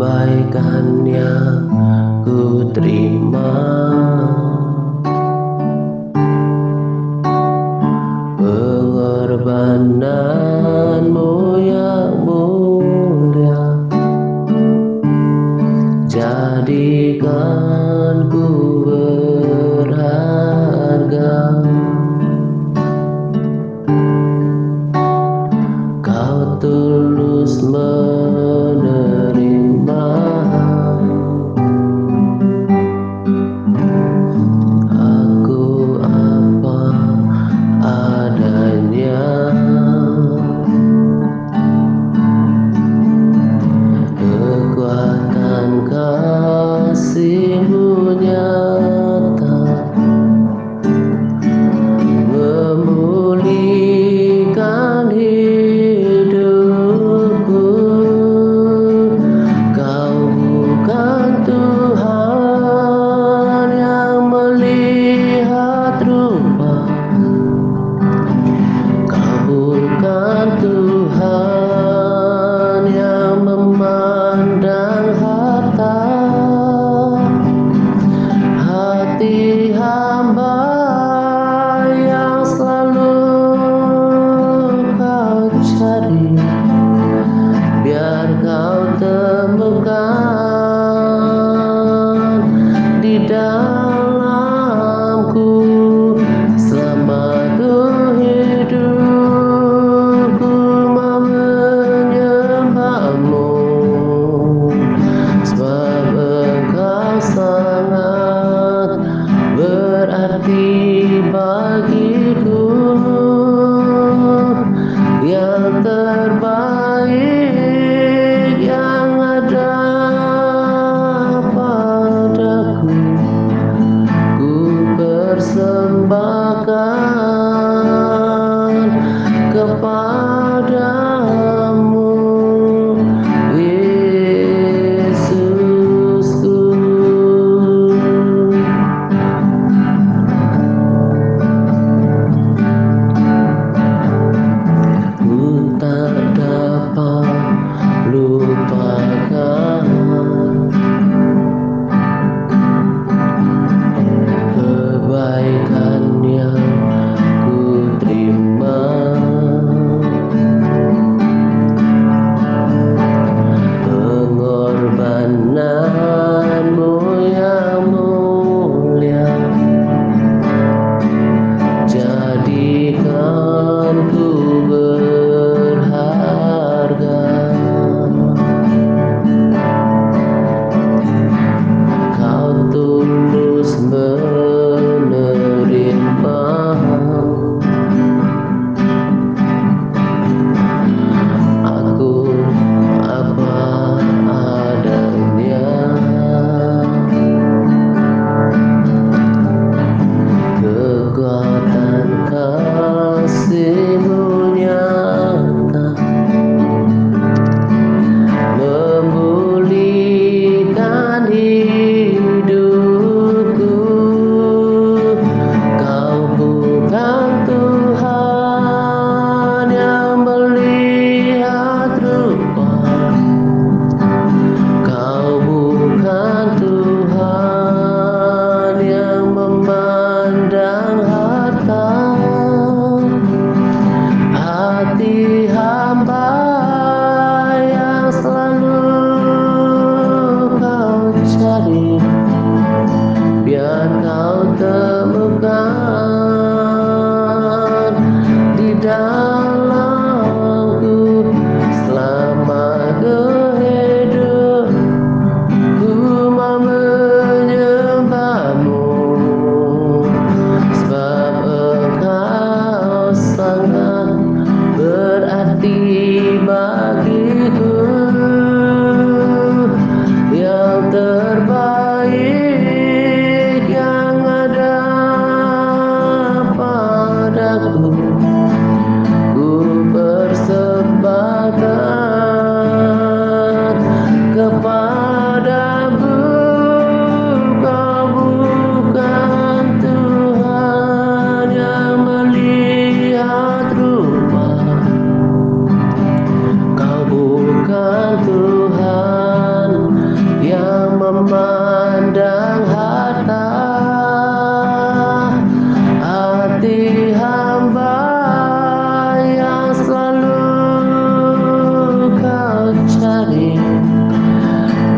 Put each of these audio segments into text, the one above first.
kebaikannya ku terima, pengorbananmu yang mulia jadikan ku berharga. Kau tulus menerima aku apa adanya. Kekuatan kasih-Mu nyata memulihkan hidupku. Kau bukan Tuhan yang melihat rupa, Kau bukan Tuhan yang memandang harta. Hati hamba yang selalu Kau cari, biar Kau temukan di dalamku. Selama ku hidup, ku mau menyembah-Mu, sebab Engkau sangat berarti bagiku. Yang terbaik yang ada padaku, ku persembahkan kepadamu, Yesusku. Ku tak dapat lupakan kebaikan yang ku terima, pengorbananmu yang mulia jadikan ku berharga. Kau tulus menerima aku apa adanya. Kekuatan kasih-Mu nyata memulihkan hidupku. Kau bukan Tuhan yang melihat rupa, Kau bukan Tuhan yang memandang harta. Hati hamba yang selalu Kau cari, biar Kau temukan di dalamku. Selama ku hidup, ku mau menyembah-Mu, sebab Engkau sangat berarti bagiku. Yang terbaik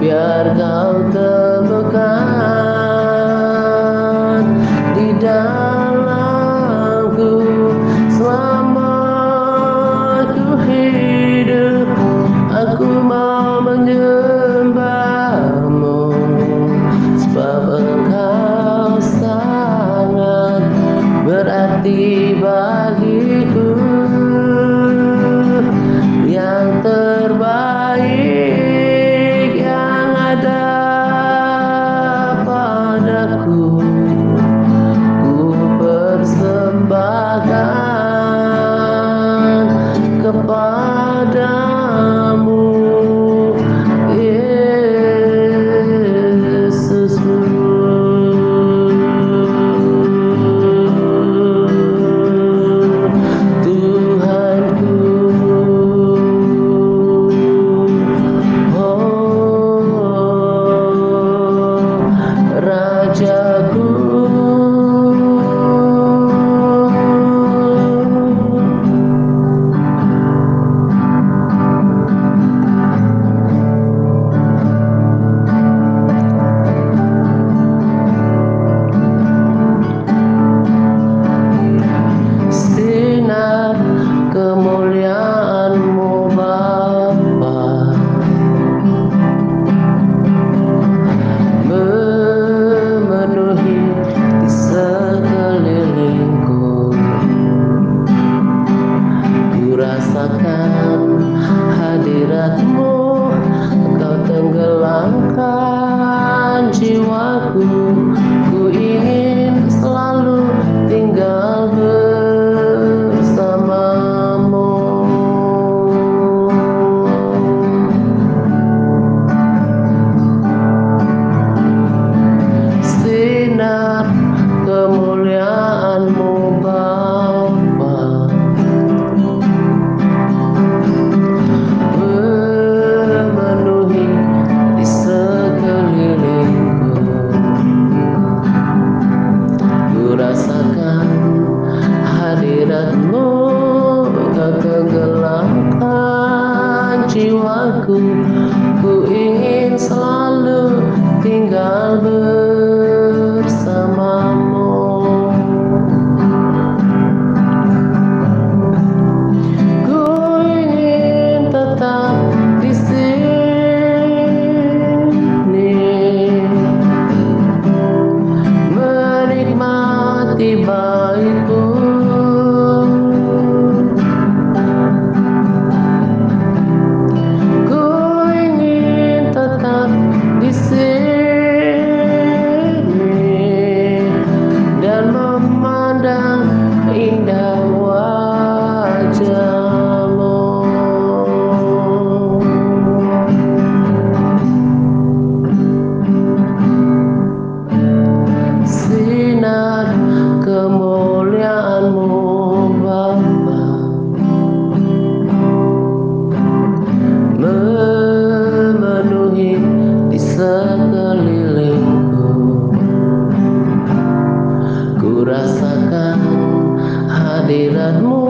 biar kau temukan di dalamku selama ku hidup. Aku mau menyembahmu sebab engkau sangat berarti bagiku. Yang terbaik yang ada padaku, ku persembahkan kepadamu, Yesusku. Sinar kemuliaan-Mu Bapa memenuhi di sekelilingku. Ku rasakan hadirat-Mu, Engkau tenggelamkan jiwaku. Ku ingin selalu tinggal bersamamu. Sinar kemuliaan-Mu Bapa memenuhi di sekelilingku. Ku rasakan hadirat-Mu, Kau tenggelamkan jiwaku. Ku ingin selalu tinggal bersamamu. Ku ingin tetap di sini, menikmati baik-Mu. Ku ingin tetap di sini dan memandang indah wajah-Mu. Sinar kemuliaan-Mu Bapa memenuhi di sekelilingku. Ku rasakan hadirat-Mu,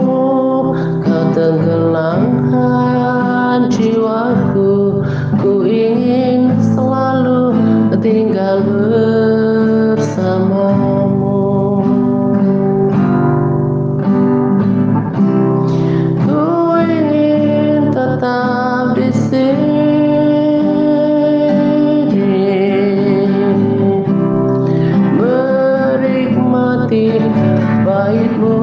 Kau tenggelamkan jiwaku. Ku ingin selalu tinggal bersamamu. Ku ingin tetap di sini, menikmati baik-Mu.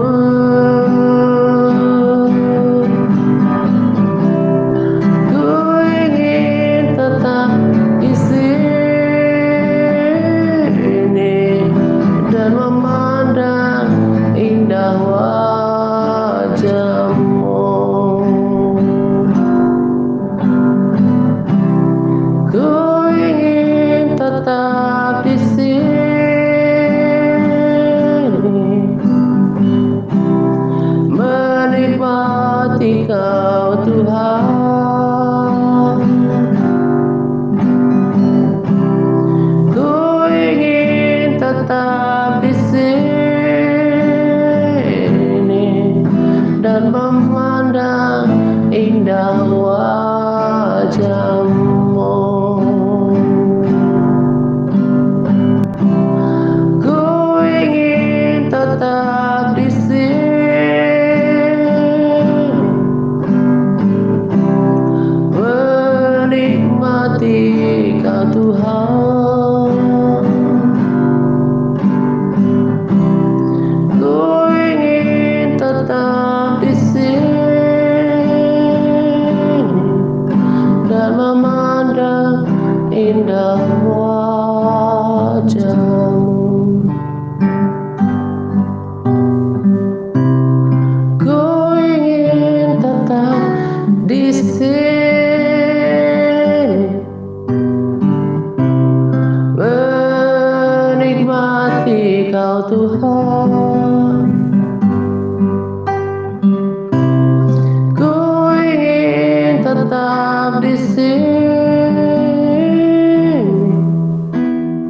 Ku ingin tetap di sini dan memandang indah wajah-Mu. Ku ingin tetap di sini, menikmati Kau Tuhan. Ku ingin tetap di sini dan memandang indah wajah-Mu. Kau Tuhan. Ku ingin tetap di sini dan memandang indah wajah-Mu. Ku ingin tetap di sini menikmati Kau Tuhan. Ku ingin tetap di sini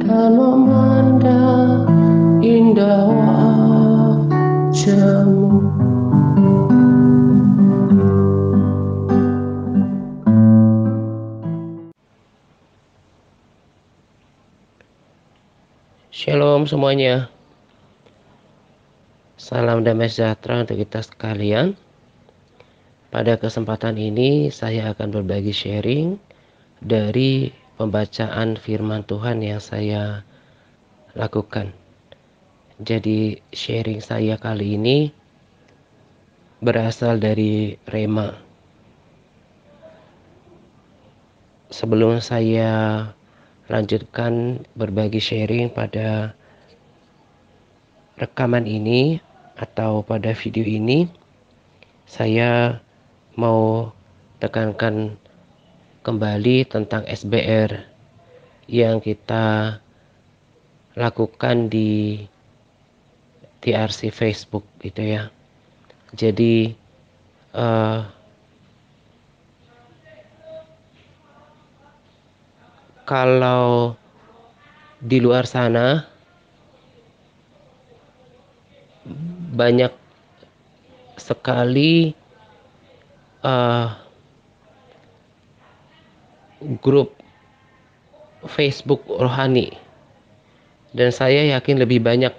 dan memandang indah wajah-Mu. Shalom semuanya. Salam damai sejahtera untuk kita sekalian. Pada kesempatan ini saya akan berbagi sharing dari pembacaan firman Tuhan yang saya lakukan. Jadi sharing saya kali ini berasal dari Rema. Sebelum saya lanjutkan berbagi sharing pada rekaman ini atau pada video ini, saya mau tekankan kembali tentang SBR yang kita lakukan di TRC Facebook gitu ya. Jadi kalau di luar sana banyak sekali grup Facebook rohani, dan saya yakin lebih banyak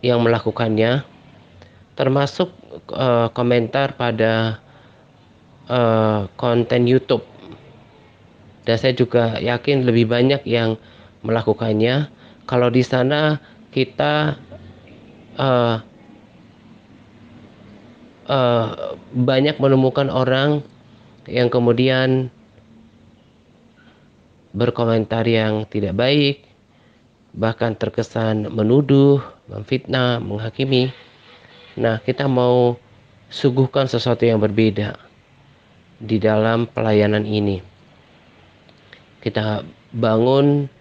yang melakukannya, termasuk komentar pada konten YouTube. Dan saya juga yakin lebih banyak yang melakukannya. Kalau di sana kita banyak menemukan orang yang kemudian berkomentar yang tidak baik, bahkan terkesan menuduh, memfitnah, menghakimi. Nah, kita mau suguhkan sesuatu yang berbeda di dalam pelayanan ini. Kita bangun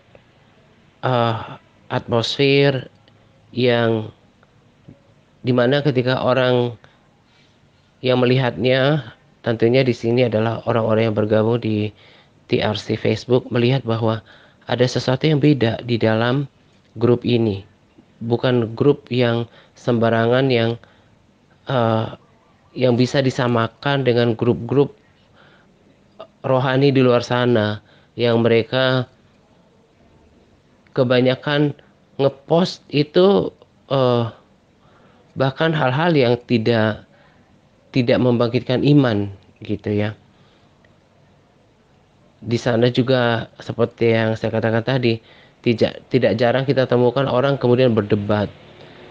atmosfer yang dimana ketika orang yang melihatnya, tentunya di sini adalah orang-orang yang bergabung di TRC Facebook, melihat bahwa ada sesuatu yang beda di dalam grup ini. Bukan grup yang sembarangan yang bisa disamakan dengan grup-grup rohani di luar sana yang mereka kebanyakan ngepost itu bahkan hal-hal yang tidak membangkitkan iman gitu ya. Di sana juga seperti yang saya katakan tadi, tidak jarang kita temukan orang kemudian berdebat,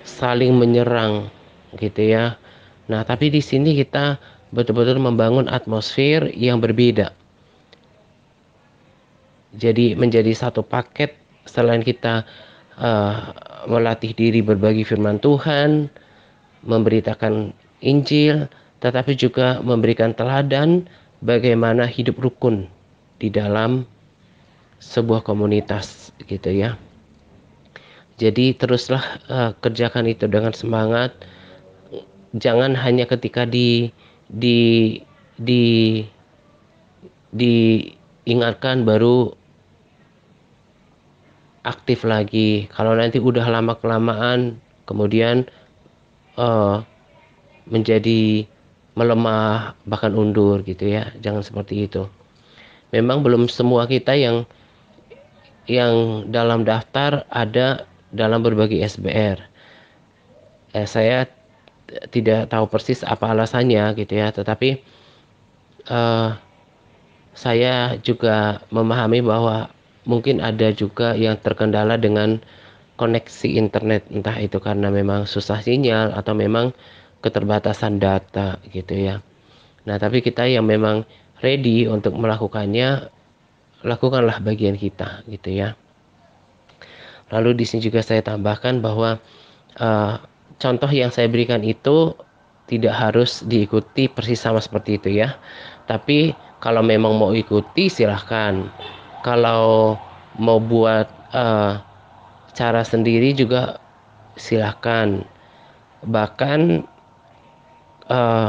saling menyerang gitu ya. Nah, tapi di sini kita betul-betul membangun atmosfer yang berbeda. Jadi menjadi satu paket, selain kita melatih diri berbagi firman Tuhan, memberitakan Injil, tetapi juga memberikan teladan bagaimana hidup rukun di dalam sebuah komunitas gitu ya. Jadi teruslah kerjakan itu dengan semangat. Jangan hanya ketika diingatkan baru aktif lagi. Kalau nanti udah lama kelamaan kemudian menjadi melemah, bahkan undur gitu ya. Jangan seperti itu. Memang belum semua kita yang dalam daftar ada dalam berbagai SBR. Saya tidak tahu persis apa alasannya gitu ya, tetapi saya juga memahami bahwa mungkin ada juga yang terkendala dengan koneksi internet, entah itu karena memang susah sinyal atau memang keterbatasan data gitu ya. Nah, tapi kita yang memang ready untuk melakukannya, lakukanlah bagian kita gitu ya. Lalu di sini juga saya tambahkan bahwa eh, contoh yang saya berikan itu tidak harus diikuti persis sama seperti itu ya. Tapi kalau memang mau ikuti silahkan. Kalau mau buat cara sendiri juga silahkan. Bahkan eh,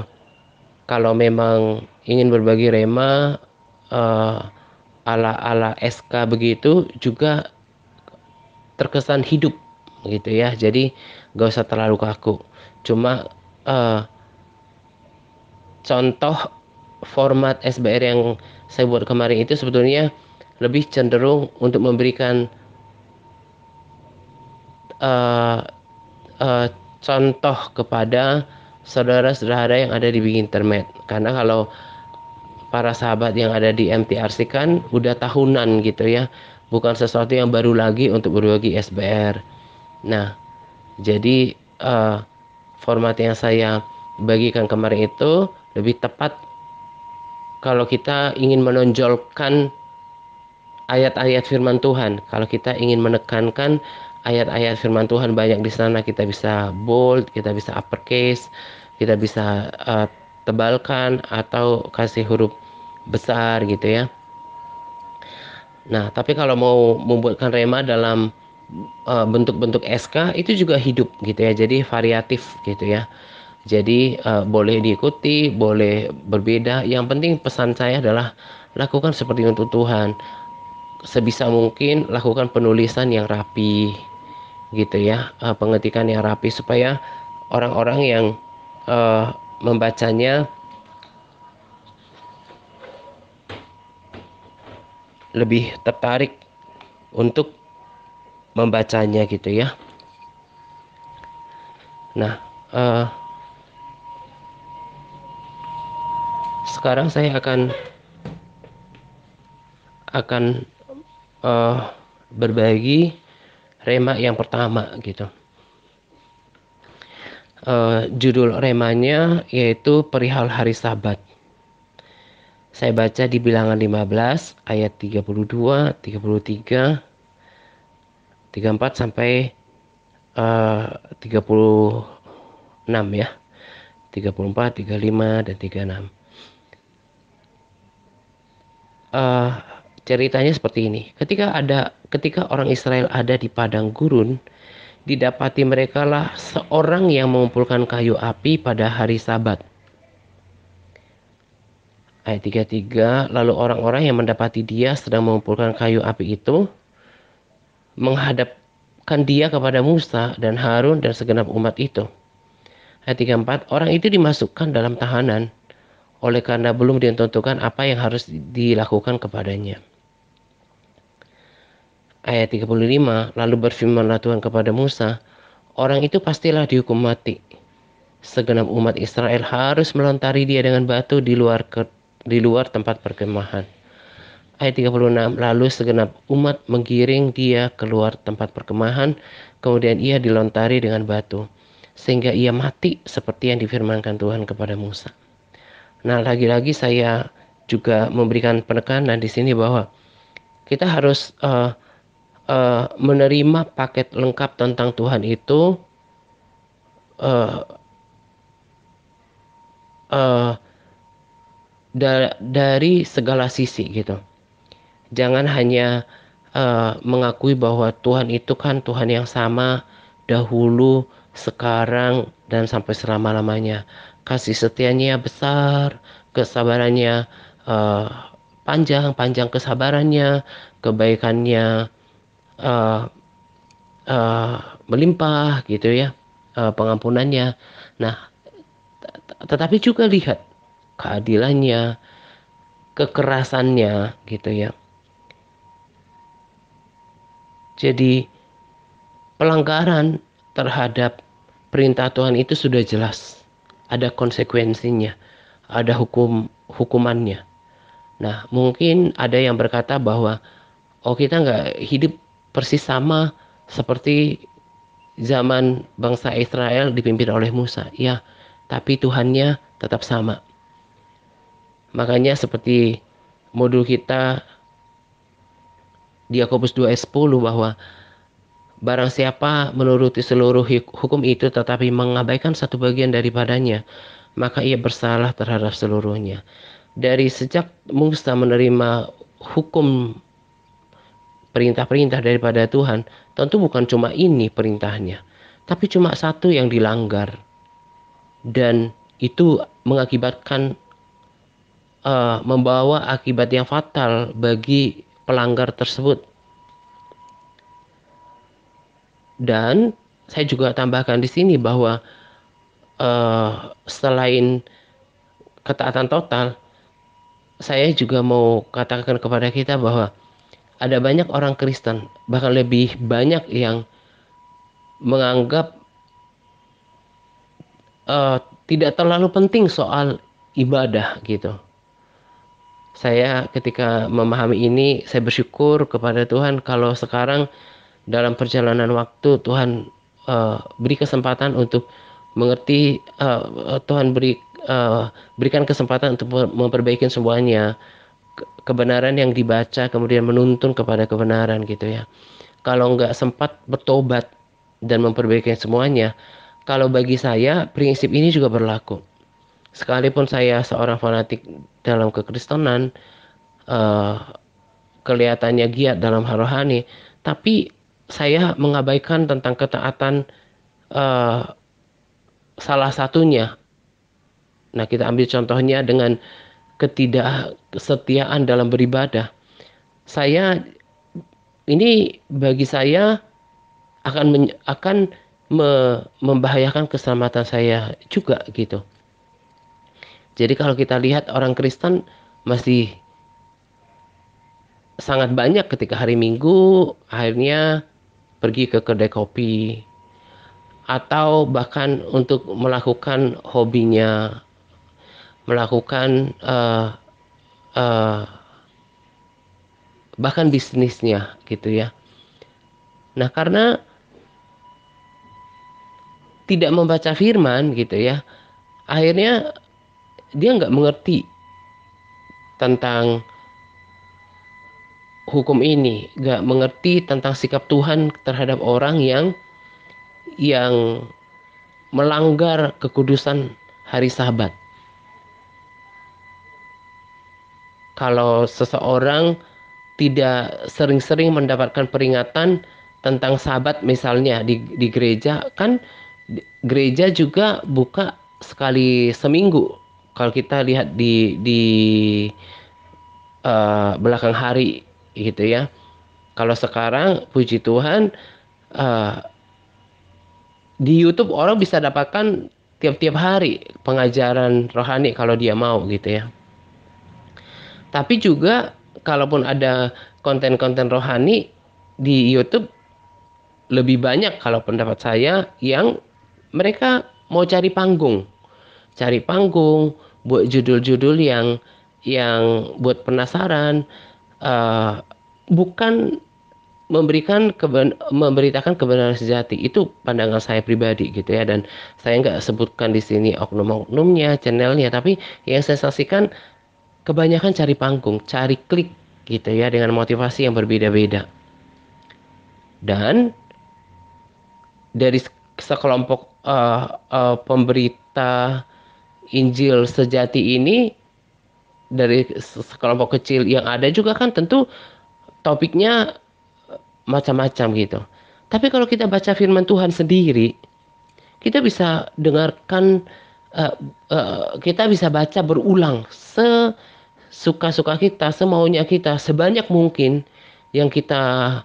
kalau memang ingin berbagi rema eh, ala-ala SK begitu juga terkesan hidup gitu ya. Jadi gak usah terlalu kaku. Cuma eh, contoh format SBR yang saya buat kemarin itu sebetulnya lebih cenderung untuk memberikan eh, eh, contoh kepada saudara-saudara yang ada di Big Internet. Karena kalau para sahabat yang ada di MTRC kan udah tahunan gitu ya, bukan sesuatu yang baru lagi untuk berbagi SBR. Nah, jadi format yang saya bagikan kemarin itu lebih tepat kalau kita ingin menonjolkan ayat-ayat firman Tuhan. Kalau kita ingin menekankan ayat-ayat firman Tuhan banyak di sana, kita bisa bold, kita bisa uppercase, kita bisa tebalkan atau kasih huruf besar gitu ya. Nah, tapi kalau mau membuatkan rema dalam bentuk-bentuk SK itu juga hidup gitu ya. Jadi variatif gitu ya. Jadi boleh diikuti, boleh berbeda. Yang penting pesan saya adalah lakukan seperti untuk Tuhan. Sebisa mungkin lakukan penulisan yang rapi gitu ya. Pengetikan yang rapi supaya orang-orang yang membacanya lebih tertarik untuk membacanya gitu ya. Nah, sekarang saya akan uh, berbagi rema yang pertama gitu. Judul remanya yaitu perihal hari Sabat. Saya baca di Bilangan 15 ayat 32, 33, 34 sampai 36 ya. 34, 35 dan 36. Uh, Ceritanya seperti ini. Ketika orang Israel ada di padang gurun, didapati merekalah seorang yang mengumpulkan kayu api pada hari Sabat. Ayat 33, lalu orang-orang yang mendapati dia sedang mengumpulkan kayu api itu menghadapkan dia kepada Musa dan Harun dan segenap umat itu. Ayat 34, orang itu dimasukkan dalam tahanan oleh karena belum ditentukan apa yang harus dilakukan kepadanya. Ayat 35, lalu berfirmanlah Tuhan kepada Musa, orang itu pastilah dihukum mati. Segenap umat Israel harus melontari dia dengan batu di luar tempat perkemahan. Ayat 36, lalu segenap umat menggiring dia keluar tempat perkemahan, kemudian ia dilontari dengan batu, sehingga ia mati seperti yang difirmankan Tuhan kepada Musa. Nah, lagi-lagi saya juga memberikan penekanan di sini bahwa kita harus menerima paket lengkap tentang Tuhan itu uh, uh, dari segala sisi gitu. Jangan hanya mengakui bahwa Tuhan itu kan Tuhan yang sama dahulu, sekarang, dan sampai selama-lamanya. Kasih setianya besar, kesabarannya uh, panjang kesabarannya, kebaikannya uh, uh, melimpah gitu ya, pengampunannya. Nah, tetapi juga lihat keadilannya, kekerasannya gitu ya. Jadi pelanggaran terhadap perintah Tuhan itu sudah jelas. Ada konsekuensinya, ada hukumannya. Nah, mungkin ada yang berkata bahwa oh kita nggak hidup persis sama seperti zaman bangsa Israel dipimpin oleh Musa. Ya, tapi Tuhannya tetap sama. Makanya seperti modul kita di Yakobus 2 ayat 10 bahwa barang siapa menuruti seluruh hukum itu tetapi mengabaikan satu bagian daripadanya, maka ia bersalah terhadap seluruhnya. Dari sejak Musa menerima hukum perintah-perintah daripada Tuhan, tentu bukan cuma ini perintahnya, tapi cuma satu yang dilanggar. Dan itu mengakibatkan membawa akibat yang fatal bagi pelanggar tersebut. Dan saya juga tambahkan di sini bahwa selain ketaatan total, saya juga mau katakan kepada kita bahwa ada banyak orang Kristen, bahkan lebih banyak yang menganggap eh, tidak terlalu penting soal ibadah gitu. Saya ketika memahami ini, saya bersyukur kepada Tuhan kalau sekarang dalam perjalanan waktu Tuhan beri kesempatan untuk mengerti, Tuhan berikan kesempatan untuk memperbaiki semuanya, kebenaran yang dibaca kemudian menuntun kepada kebenaran gitu ya. Kalau nggak sempat bertobat dan memperbaiki semuanya, kalau bagi saya prinsip ini juga berlaku. Sekalipun saya seorang fanatik dalam kekristenan, eh, kelihatannya giat dalam hal rohani, tapi saya mengabaikan tentang ketaatan, eh, salah satunya. Nah, kita ambil contohnya dengan ketidaksetiaan dalam beribadah. Saya ini bagi saya akan membahayakan keselamatan saya juga gitu. Jadi kalau kita lihat orang Kristen masih sangat banyak ketika hari Minggu akhirnya pergi ke kedai kopi atau bahkan untuk melakukan hobinya, melakukan uh, bahkan bisnisnya gitu ya. Nah, karena tidak membaca firman gitu ya, akhirnya dia nggak mengerti tentang hukum ini, nggak mengerti tentang sikap Tuhan terhadap orang yang melanggar kekudusan hari Sabat. Kalau seseorang tidak sering-sering mendapatkan peringatan tentang Sabat misalnya di gereja, kan gereja juga buka sekali seminggu. Kalau kita lihat di belakang hari gitu ya. Kalau sekarang puji Tuhan, eh, di YouTube orang bisa dapatkan tiap-tiap hari pengajaran rohani kalau dia mau gitu ya. Tapi juga kalaupun ada konten-konten rohani di YouTube, lebih banyak kalau pendapat saya yang mereka mau cari panggung buat judul-judul yang buat penasaran, eh, bukan memberitakan kebenaran sejati. Itu pandangan saya pribadi gitu ya, dan saya nggak sebutkan di sini oknum-oknumnya, channelnya, tapi yang saya saksikan kebanyakan cari panggung, cari klik gitu ya, dengan motivasi yang berbeda-beda. Dan dari sekelompok pemberita Injil sejati ini, dari sekelompok kecil yang ada juga kan tentu topiknya macam-macam gitu. Tapi kalau kita baca firman Tuhan sendiri, kita bisa dengarkan, uh, kita bisa baca berulang sesuka-suka kita, semaunya kita, sebanyak mungkin yang kita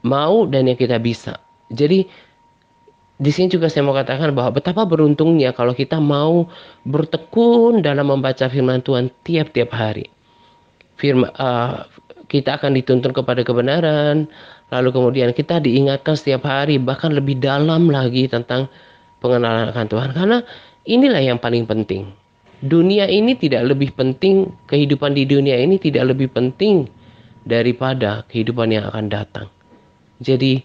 mau dan yang kita bisa. Jadi di sini juga saya mau katakan bahwa betapa beruntungnya kalau kita mau bertekun dalam membaca firman Tuhan tiap-tiap hari. Kita akan dituntun kepada kebenaran, lalu kemudian kita diingatkan setiap hari, bahkan lebih dalam lagi tentang pengenalan akan Tuhan. Karena inilah yang paling penting. Dunia ini tidak lebih penting, kehidupan di dunia ini tidak lebih penting daripada kehidupan yang akan datang. Jadi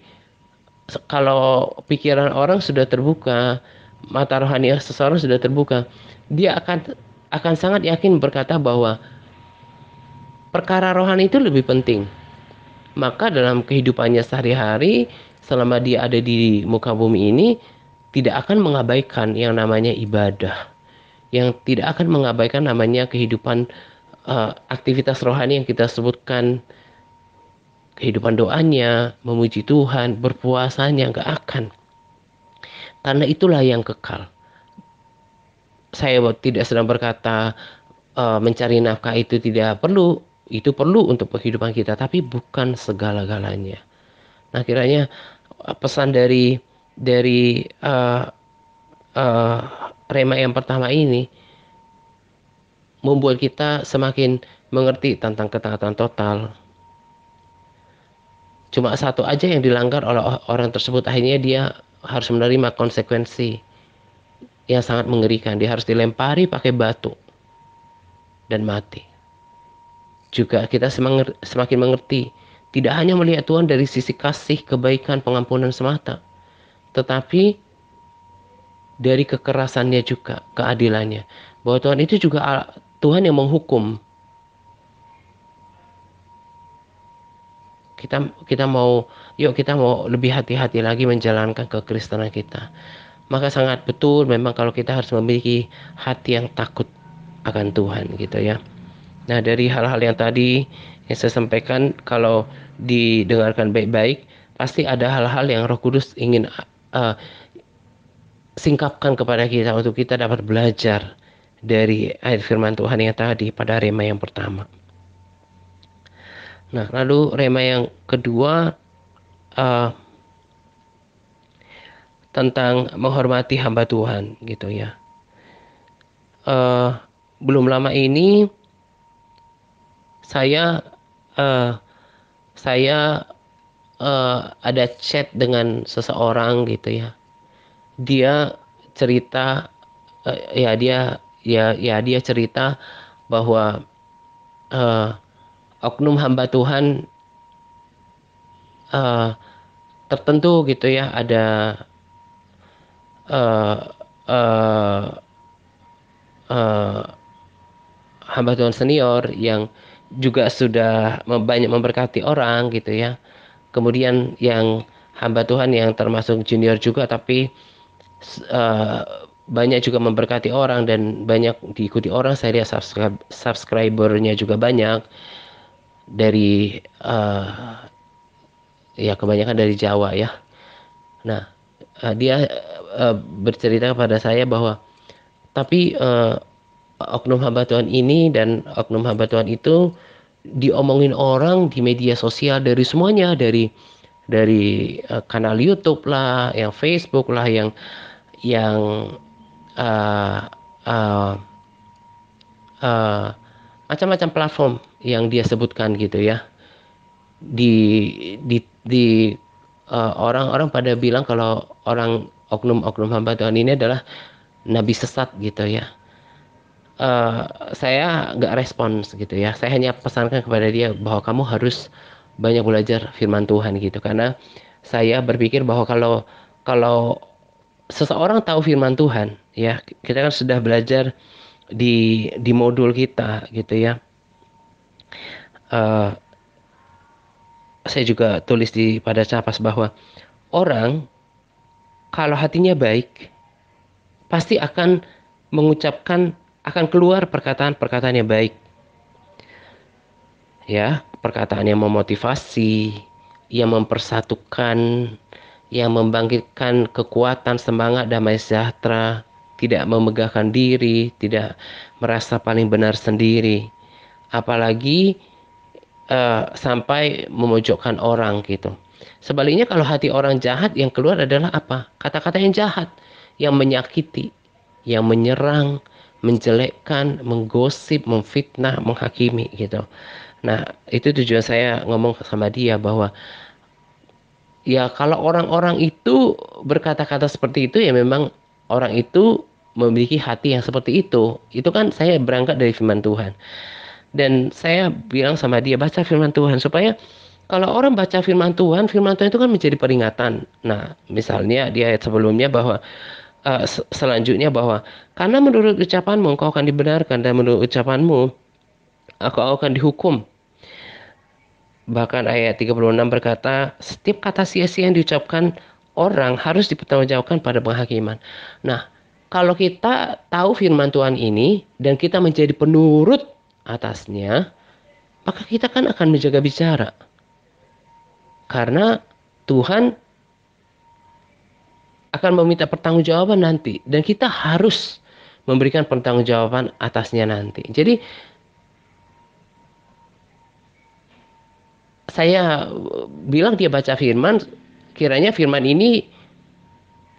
kalau pikiran orang sudah terbuka, mata rohani seseorang sudah terbuka, dia akan sangat yakin berkata bahwa perkara rohani itu lebih penting. Maka dalam kehidupannya sehari-hari, selama dia ada di muka bumi ini, tidak akan mengabaikan yang namanya ibadah, yang tidak akan mengabaikan namanya kehidupan, aktivitas rohani yang kita sebutkan, kehidupan doanya, memuji Tuhan, berpuasanya, nggak akan. Karena itulah yang kekal. Saya tidak sedang berkata mencari nafkah itu tidak perlu, itu perlu untuk kehidupan kita, tapi bukan segala-galanya. Nah, kiranya pesan dari uh, rema yang pertama ini membuat kita semakin mengerti tentang ketaatan total. Cuma satu aja yang dilanggar oleh orang tersebut, akhirnya dia harus menerima konsekuensi yang sangat mengerikan. Dia harus dilempari pakai batu dan mati. Juga kita semakin mengerti, tidak hanya melihat Tuhan dari sisi kasih, kebaikan, pengampunan semata, tetapi dari kekerasannya juga, keadilannya. Bahwa Tuhan itu juga Tuhan yang menghukum. Kita mau lebih hati-hati lagi menjalankan kekristenan kita. Maka sangat betul memang kalau kita harus memiliki hati yang takut akan Tuhan gitu ya. Nah, dari hal-hal yang tadi yang saya sampaikan, kalau didengarkan baik-baik, pasti ada hal-hal yang Roh Kudus ingin singkapkan kepada kita untuk kita dapat belajar dari ayat firman Tuhan yang tadi pada rema yang pertama. Nah, lalu rema yang kedua, uh, tentang menghormati hamba Tuhan gitu ya. Uh, Belum lama ini saya uh, saya ada chat dengan seseorang gitu ya. Dia cerita, dia cerita bahwa uh, oknum hamba Tuhan uh, tertentu gitu ya, ada uh, uh, uh, hamba Tuhan senior yang juga sudah banyak memberkati orang gitu ya. Kemudian yang hamba Tuhan yang termasuk junior juga, tapi uh, banyak juga memberkati orang dan banyak diikuti orang. Saya lihat subscribernya juga banyak dari ya kebanyakan dari Jawa ya. Nah, dia bercerita kepada saya bahwa tapi oknum hamba Tuhan ini dan oknum hamba Tuhan itu diomongin orang di media sosial, dari semuanya, dari kanal YouTube lah, yang Facebook lah, yang uh, uh, uh, macam-macam platform yang dia sebutkan gitu ya. Di orang-orang pada bilang kalau oknum-oknum hamba Tuhan ini adalah nabi sesat gitu ya. Saya nggak respons gitu ya. Saya hanya pesankan kepada dia bahwa kamu harus banyak belajar firman Tuhan gitu. Karena saya berpikir bahwa kalau kalau seseorang tahu firman Tuhan, ya kita kan sudah belajar di modul kita gitu ya. Uh, saya juga tulis pada Capas bahwa orang kalau hatinya baik pasti akan mengucapkan, akan keluar perkataan-perkataan yang baik. Ya, perkataan yang memotivasi, yang mempersatukan, yang membangkitkan kekuatan, semangat, damai sejahtera, tidak memegahkan diri, tidak merasa paling benar sendiri, apalagi sampai memojokkan orang gitu. Sebaliknya kalau hati orang jahat, yang keluar adalah apa? Kata-kata yang jahat, yang menyakiti, yang menyerang, menjelekkan, menggosip, memfitnah, menghakimi gitu. Nah, itu tujuan saya ngomong sama dia bahwa ya kalau orang-orang itu berkata-kata seperti itu, ya memang orang itu memiliki hati yang seperti itu kan saya berangkat dari firman Tuhan. Dan saya bilang sama dia, baca firman Tuhan supaya kalau orang baca firman Tuhan itu kan menjadi peringatan. Nah, misalnya di ayat sebelumnya bahwa selanjutnya bahwa karena menurut ucapanmu engkau akan dibenarkan dan menurut ucapanmu engkau akan dihukum. Bahkan ayat 36 berkata, setiap kata sia-sia yang diucapkan orang harus dipertanggungjawabkan pada penghakiman. Nah, kalau kita tahu firman Tuhan ini dan kita menjadi penurut atasnya, maka kita kan akan menjaga bicara. Karena Tuhan akan meminta pertanggungjawaban nanti dan kita harus memberikan pertanggungjawaban atasnya nanti. Jadi saya bilang dia baca firman, kiranya firman ini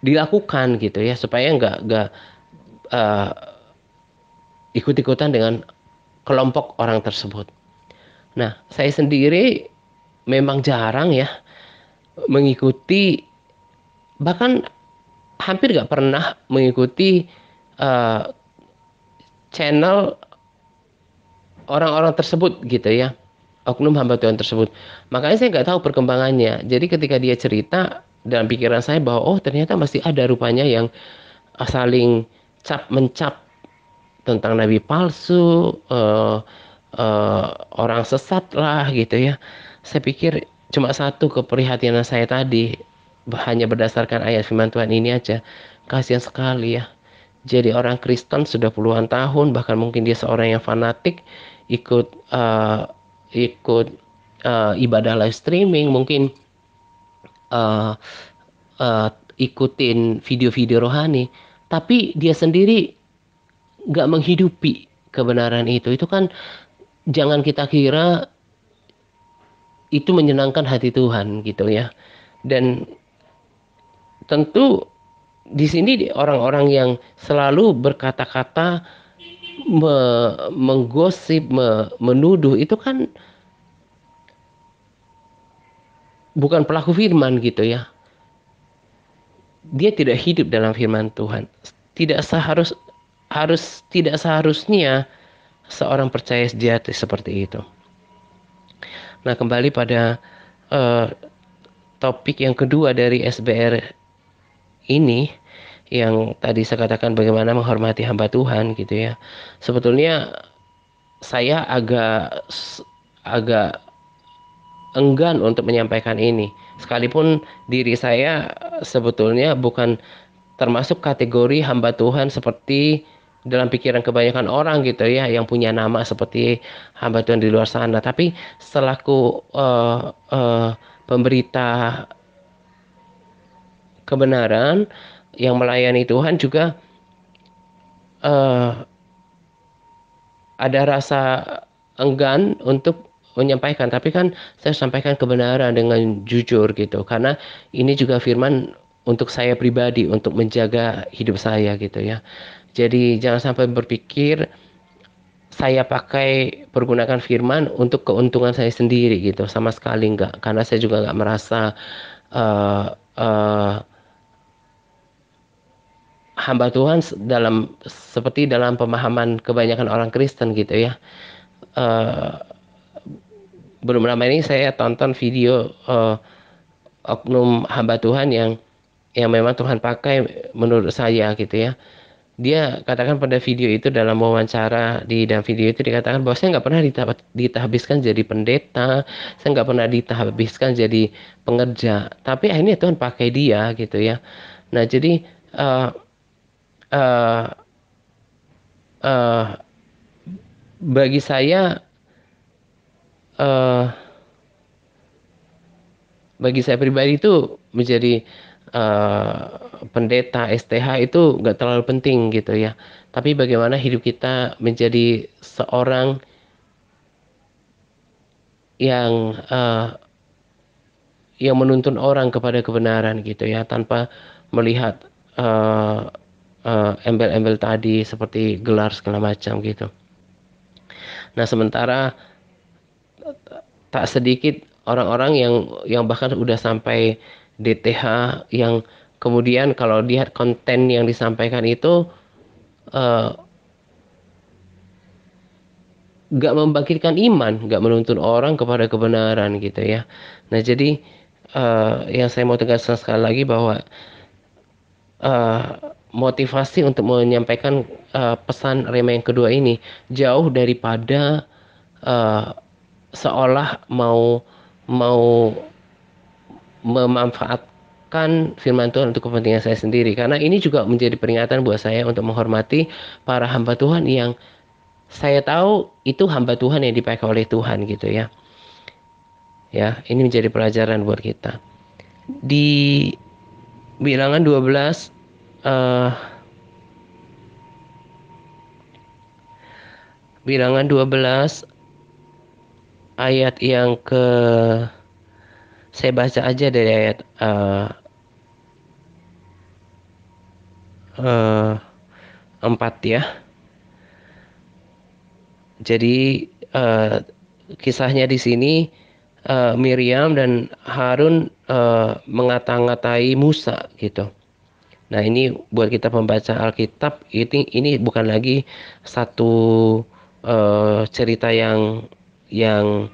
dilakukan gitu ya supaya nggak uh, ikut-ikutan dengan kelompok orang tersebut. Nah, saya sendiri memang jarang ya mengikuti, bahkan hampir nggak pernah mengikuti uh, channel orang-orang tersebut gitu ya, oknum hamba Tuhan tersebut. Makanya saya nggak tahu perkembangannya. Jadi ketika dia cerita dalam pikiran saya bahwa oh ternyata masih ada rupanya yang saling cap mencap tentang nabi palsu, orang sesat lah gitu ya. Saya pikir cuma satu keprihatinan saya tadi hanya berdasarkan ayat firman Tuhan ini aja. Kasihan sekali ya. Jadi orang Kristen sudah puluhan tahun, bahkan mungkin dia seorang yang fanatik, ikut ikut ibadah live streaming, mungkin uh, uh, ikutin video-video rohani, tapi dia sendiri nggak menghidupi kebenaran itu kan jangan kita kira itu menyenangkan hati Tuhan gitu ya. Dan tentu di sini orang-orang yang selalu berkata-kata menggosip, menuduh itu kan bukan pelaku firman gitu ya. Dia tidak hidup dalam firman Tuhan. Tidak tidak seharusnya seorang percaya sejati seperti itu. Nah, kembali pada uh, topik yang kedua dari SBR ini yang tadi saya katakan bagaimana menghormati hamba Tuhan gitu ya. Sebetulnya saya agak enggan untuk menyampaikan ini. Sekalipun diri saya sebetulnya bukan termasuk kategori hamba Tuhan seperti dalam pikiran kebanyakan orang gitu ya yang punya nama seperti hamba Tuhan di luar sana. Tapi selaku pemberita kebenaran yang melayani Tuhan juga uh, ada rasa enggan untuk menyampaikan, tapi kan saya sampaikan kebenaran dengan jujur gitu, karena ini juga firman untuk saya pribadi, untuk menjaga hidup saya gitu ya. Jadi jangan sampai berpikir saya pakai pergunakan firman untuk keuntungan saya sendiri gitu, sama sekali enggak, karena saya juga enggak merasa uh, uh, hamba Tuhan seperti dalam pemahaman kebanyakan orang Kristen gitu ya. Uh, Belum lama ini saya tonton video oknum hamba Tuhan yang memang Tuhan pakai menurut saya gitu ya. Dia katakan pada video itu dalam wawancara di dalam video itu dikatakan bahwa saya nggak pernah ditahbiskan jadi pendeta, saya nggak pernah ditahbiskan jadi pengerja, tapi akhirnya Tuhan pakai dia gitu ya. Nah jadi uh, uh, uh, bagi saya uh, bagi saya pribadi itu menjadi pendeta STH itu nggak terlalu penting gitu ya. Tapi bagaimana hidup kita menjadi seorang yang menuntun orang kepada kebenaran gitu ya, tanpa melihat embel-embel tadi seperti gelar segala macam gitu. Nah sementara tak sedikit orang-orang yang bahkan udah sampai DTH yang kemudian kalau lihat konten yang disampaikan itu eh, nggak membangkitkan iman, nggak menuntun orang kepada kebenaran gitu ya. Nah jadi yang saya mau tegaskan sekali lagi bahwa eh, motivasi untuk menyampaikan pesan Rema yang kedua ini jauh daripada eh, seolah mau mau memanfaatkan firman Tuhan untuk kepentingan saya sendiri, karena ini juga menjadi peringatan buat saya untuk menghormati para hamba Tuhan yang saya tahu itu hamba Tuhan yang dipakai oleh Tuhan gitu ya. Ya, ini menjadi pelajaran buat kita. Di Bilangan 12 eh Bilangan 12 ayat yang ke saya baca aja dari ayat 4 ya. Jadi kisahnya di sini Miriam dan Harun mengata-ngatai Musa gitu. Nah, ini buat kita pembaca Alkitab, ini bukan lagi satu cerita yang yang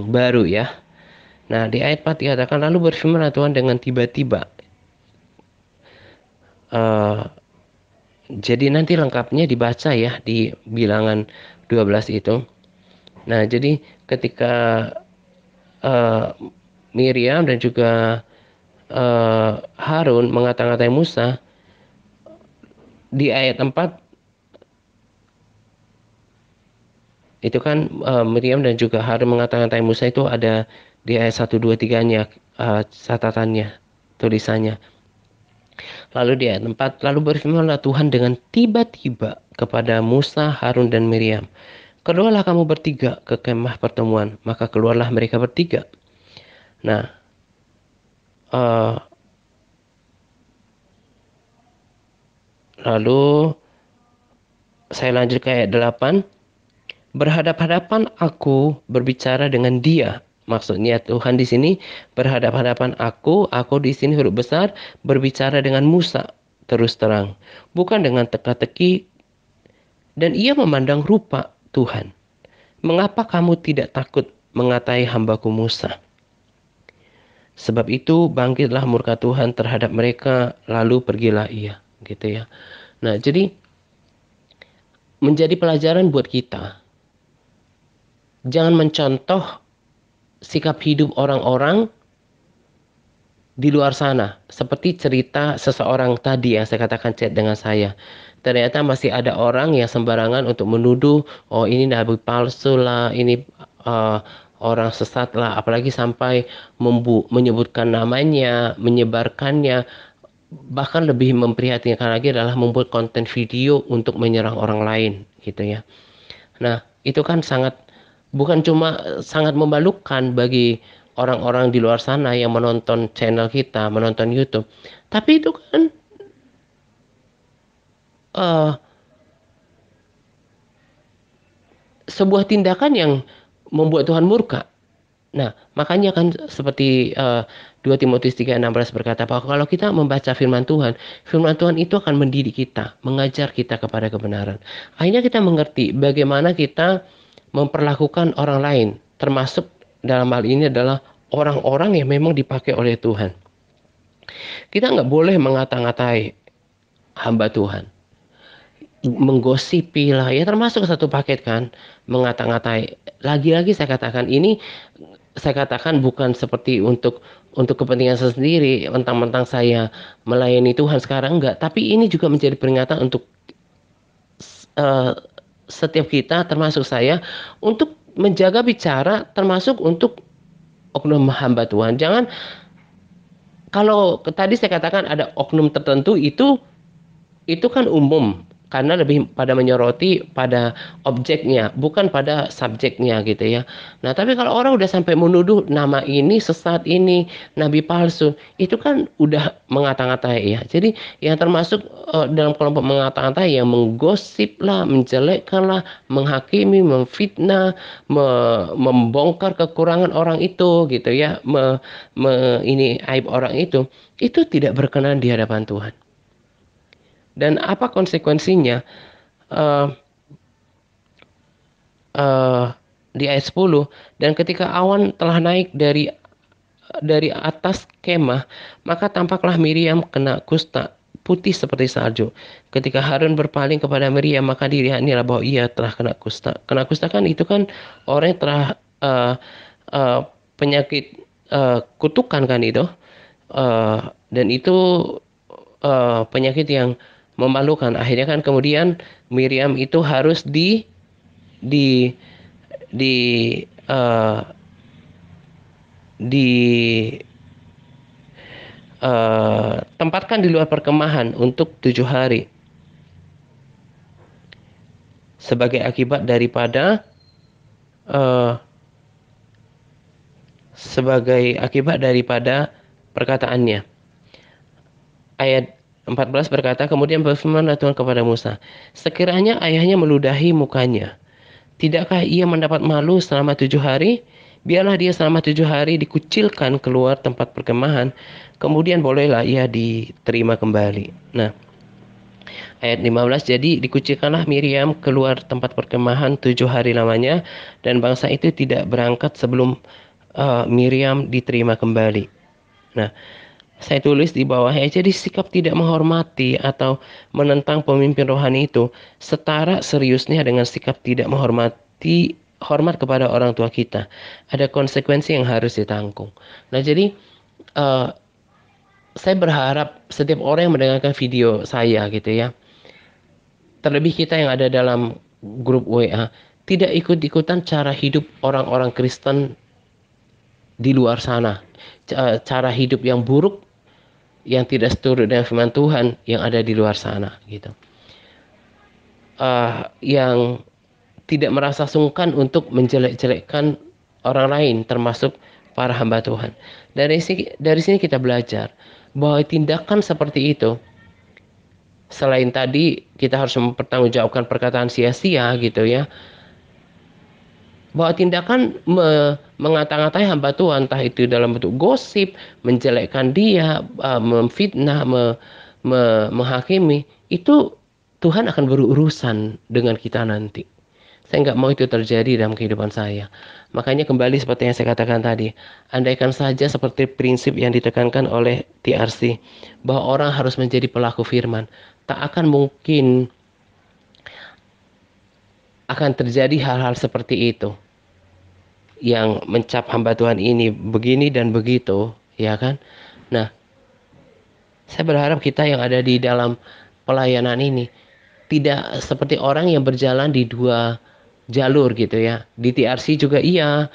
baru ya. Nah, di ayat 4 dikatakan lalu berfirmanlah Tuhan dengan tiba-tiba. Eh, jadi nanti lengkapnya dibaca ya di Bilangan 12 itu. Nah, jadi ketika eh, Miriam dan juga Harun mengata-ngatai Musa di ayat 4 itu kan Miriam dan juga Harun mengata-ngatai Musa itu ada di ayat 1, 2, 3-nya catatannya, tulisannya. Lalu di ayat 4, lalu berfirmanlah Tuhan dengan tiba-tiba kepada Musa, Harun dan Miriam. Keluarlah kamu bertiga ke kemah pertemuan, maka keluarlah mereka bertiga. Nah, eh, lalu saya lanjut ke ayat 8. Berhadap-hadapan aku berbicara dengan dia. Maksudnya Tuhan di sini berhadap-hadapan aku di sini huruf besar berbicara dengan Musa terus terang, bukan dengan teka-teki, dan ia memandang rupa Tuhan. Mengapa kamu tidak takut mengatai hambaku Musa? Sebab itu bangkitlah murka Tuhan terhadap mereka, lalu pergilah ia. Gitu ya. Nah, jadi menjadi pelajaran buat kita. Jangan mencontoh sikap hidup orang-orang di luar sana. Seperti cerita seseorang tadi yang saya katakan chat dengan saya. Ternyata masih ada orang yang sembarangan untuk menuduh, oh ini nabi palsu lah, ini uh, orang sesat lah. Apalagi sampai menyebutkan namanya, menyebarkannya. Bahkan lebih memprihatinkan lagi adalah membuat konten video untuk menyerang orang lain gitu ya. Nah, itu kan bukan cuma sangat memalukan bagi orang-orang di luar sana yang menonton channel kita, menonton YouTube, tapi itu kan eh, sebuah tindakan yang membuat Tuhan murka. Nah, makanya kan seperti 2 Timotius 3:16 berkata bahwa kalau kita membaca firman Tuhan itu akan mendidik kita, mengajar kita kepada kebenaran. Akhirnya kita mengerti bagaimana kita memperlakukan orang lain, termasuk dalam hal ini adalah orang-orang yang memang dipakai oleh Tuhan. Kita nggak boleh mengata-ngatai hamba Tuhan, menggosipi lah, ya termasuk satu paket kan, mengata-ngatai. Lagi-lagi saya katakan bukan seperti untuk kepentingan saya sendiri, mentang-mentang saya melayani Tuhan sekarang enggak, tapi ini juga menjadi peringatan untuk eh, setiap kita, termasuk saya, untuk menjaga bicara, termasuk untuk oknum hamba Tuhan. Jangan, kalau tadi saya katakan ada oknum tertentu itu kan umum karena lebih pada menyoroti pada objeknya bukan pada subjeknya gitu ya. Nah, tapi kalau orang udah sampai menuduh nama ini sesat, ini nabi palsu, itu kan udah mengata-ngatai ya. Jadi yang termasuk dalam kelompok mengata-ngatai yang menggosip lah, menjelekkan lah, menghakimi, memfitnah, membongkar kekurangan orang itu gitu ya, ini aib orang itu tidak berkenan di hadapan Tuhan. Dan apa konsekuensinya? Eh, eh, di ayat 10, dan ketika awan telah naik dari atas kemah, maka tampaklah Miriam kena kusta putih seperti salju. Ketika Harun berpaling kepada Miriam, maka dilihatnya bahwa ia telah kena kusta. Kena kusta kan itu kan orang yang telah eh, eh, penyakit kutukan kan itu. Eh, dan itu penyakit yang memalukan. Akhirnya kan kemudian Miriam itu harus di di eh, di tempatkan di luar perkemahan untuk 7 hari sebagai akibat eh, daripada perkataannya. Ayat 14 berkata, kemudian berfirmanlah Tuhan kepada Musa, sekiranya ayahnya meludahi mukanya, tidakkah ia mendapat malu selama 7 hari? Biarlah dia selama 7 hari dikucilkan keluar tempat perkemahan, kemudian bolehlah ia diterima kembali. Nah, ayat 15, jadi dikucilkanlah Miriam keluar tempat perkemahan 7 hari lamanya, dan bangsa itu tidak berangkat sebelum Miriam diterima kembali. Nah, saya tulis di bawahnya, jadi sikap tidak menghormati atau menentang pemimpin rohani itu setara seriusnya dengan sikap tidak hormat kepada orang tua kita. Ada konsekuensi yang harus ditanggung. Nah, jadi eh, saya berharap setiap orang yang mendengarkan video saya gitu ya, terlebih kita yang ada dalam grup WA, tidak ikut-ikutan cara hidup orang-orang Kristen di luar sana. Cara hidup yang buruk, yang tidak seturut dengan firman Tuhan yang ada di luar sana gitu. Yang tidak merasa sungkan untuk menjelek-jelekkan orang lain termasuk para hamba Tuhan. Dari sini kita belajar bahwa tindakan seperti itu, selain tadi kita harus mempertanggungjawabkan perkataan sia-sia gitu ya, bahwa tindakan mengata-ngatai hamba Tuhan, entah itu dalam bentuk gosip, menjelekkan dia, memfitnah, menghakimi, itu Tuhan akan berurusan dengan kita nanti. Saya nggak mau itu terjadi dalam kehidupan saya. Makanya kembali seperti yang saya katakan tadi, andaikan saja seperti prinsip yang ditekankan oleh TRC, bahwa orang harus menjadi pelaku firman, tak akan mungkin akan terjadi hal-hal seperti itu, yang mencap hamba Tuhan ini begini dan begitu, ya kan? Nah, saya berharap kita yang ada di dalam pelayanan ini tidak seperti orang yang berjalan di dua jalur gitu ya. Di TRC juga iya,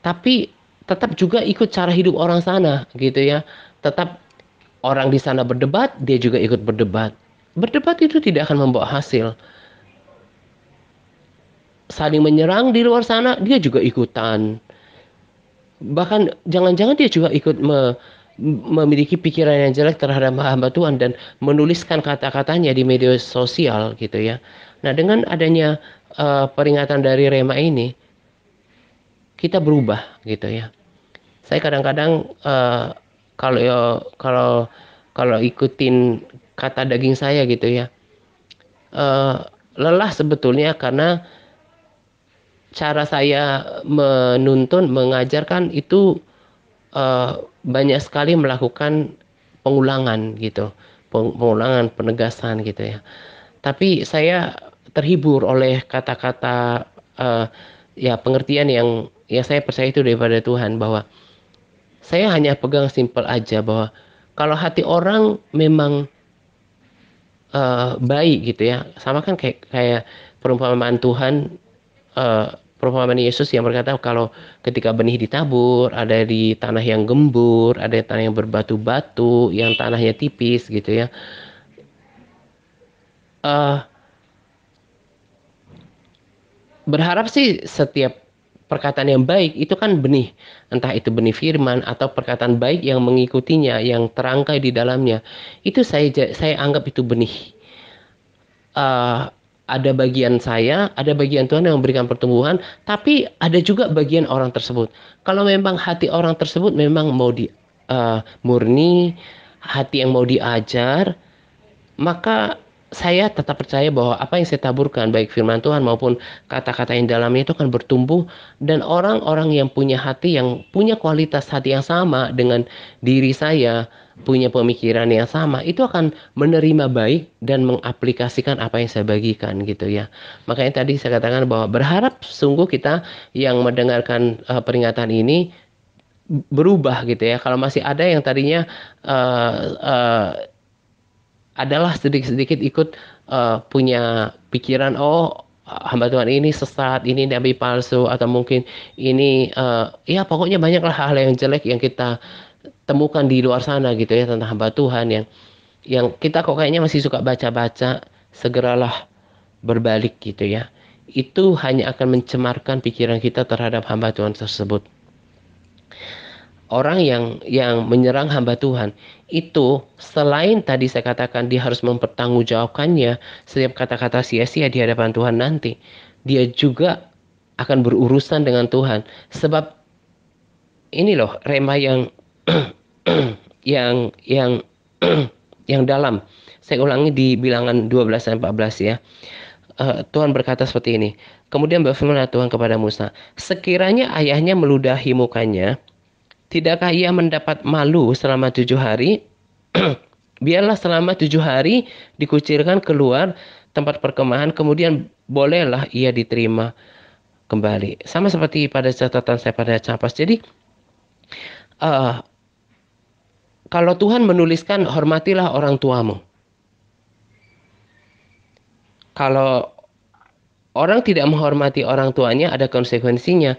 tapi tetap juga ikut cara hidup orang sana gitu ya. Tetap orang di sana berdebat, dia juga ikut berdebat. Berdebat itu tidak akan membawa hasil. Saling menyerang di luar sana, dia juga ikutan. Bahkan jangan-jangan dia juga ikut memiliki pikiran yang jelek terhadap hamba Tuhan dan menuliskan kata-katanya di media sosial gitu ya. Nah, dengan adanya peringatan dari Rema ini, kita berubah gitu ya. Saya kadang-kadang kalau kalau kalau ikutin kata daging saya gitu ya, eh, lelah sebetulnya karena cara saya menuntun, mengajarkan itu eh, banyak sekali melakukan pengulangan gitu, pengulangan, penegasan gitu ya. Tapi saya terhibur oleh kata-kata eh, ya pengertian yang saya percaya itu daripada Tuhan, bahwa saya hanya pegang simpel aja bahwa kalau hati orang memang baik gitu ya, sama kan kayak kayak perumpamaan Tuhan, eh, perumpamaan Yesus yang berkata kalau ketika benih ditabur, ada di tanah yang gembur, ada di tanah yang berbatu-batu, yang tanahnya tipis gitu ya. Eh, Berharap sih setiap perkataan yang baik itu kan benih, entah itu benih firman atau perkataan baik yang mengikutinya, yang terangkai di dalamnya, itu saya anggap itu benih. eh, ada bagian saya, ada bagian Tuhan yang memberikan pertumbuhan, tapi ada juga bagian orang tersebut. Kalau memang hati orang tersebut memang mau murni, hati yang mau diajar, maka saya tetap percaya bahwa apa yang saya taburkan, baik firman Tuhan maupun kata-kata yang dalamnya itu akan bertumbuh, dan orang-orang yang punya hati, yang punya kualitas hati yang sama dengan diri saya, punya pemikiran yang sama, itu akan menerima baik dan mengaplikasikan apa yang saya bagikan gitu ya. Makanya tadi saya katakan bahwa berharap sungguh kita yang mendengarkan peringatan ini berubah gitu ya. Kalau masih ada yang tadinya eh, eh, adalah sedikit-sedikit ikut punya pikiran, oh hamba Tuhan ini sesat, ini nabi palsu, atau mungkin ini ya pokoknya banyaklah hal yang jelek yang kita temukan di luar sana gitu ya tentang hamba Tuhan, yang kita kok kayaknya masih suka baca-baca. Segeralah berbalik gitu ya. Itu hanya akan mencemarkan pikiran kita terhadap hamba Tuhan tersebut. Orang yang menyerang hamba Tuhan itu, selain tadi saya katakan dia harus mempertanggungjawabkannya setiap kata-kata sia-sia di hadapan Tuhan nanti, dia juga akan berurusan dengan Tuhan. Sebab ini loh rema yang yang yang dalam. Saya ulangi di bilangan 12 dan 14 ya. Tuhan berkata seperti ini. Kemudian berfirmanlah Tuhan kepada Musa, sekiranya ayahnya meludahi mukanya, tidakkah ia mendapat malu selama 7 hari? Biarlah selama 7 hari dikucilkan keluar tempat perkemahan, kemudian bolehlah ia diterima kembali. Sama seperti pada catatan saya pada Capas. Jadi uh, kalau Tuhan menuliskan hormatilah orang tuamu. Kalau orang tidak menghormati orang tuanya, ada konsekuensinya.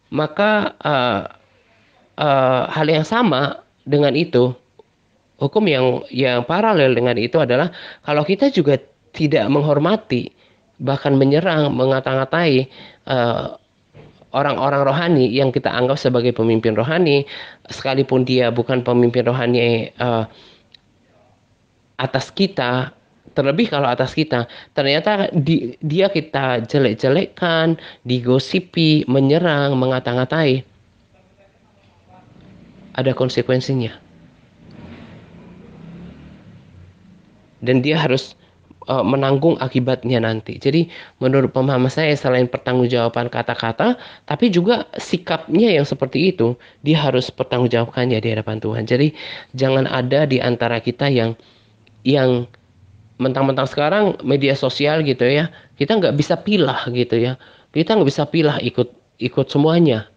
Maka hal yang sama dengan itu, hukum yang paralel dengan itu adalah kalau kita juga tidak menghormati, bahkan menyerang, mengata-ngatai eh, orang-orang rohani yang kita anggap sebagai pemimpin rohani, sekalipun dia bukan pemimpin rohani atas kita, terlebih kalau atas kita, ternyata dia kita jelek-jelekkan, digosipi, menyerang, mengata-ngatai, ada konsekuensinya. Dan dia harus menanggung akibatnya nanti. Jadi menurut pemahaman saya, selain pertanggungjawaban kata-kata, tapi juga sikapnya yang seperti itu, dia harus pertanggungjawabkannya di hadapan Tuhan. Jadi jangan ada di antara kita yang mentang-mentang sekarang media sosial gitu ya, kita nggak bisa pilah gitu ya, kita nggak bisa pilah ikut ikut semuanya.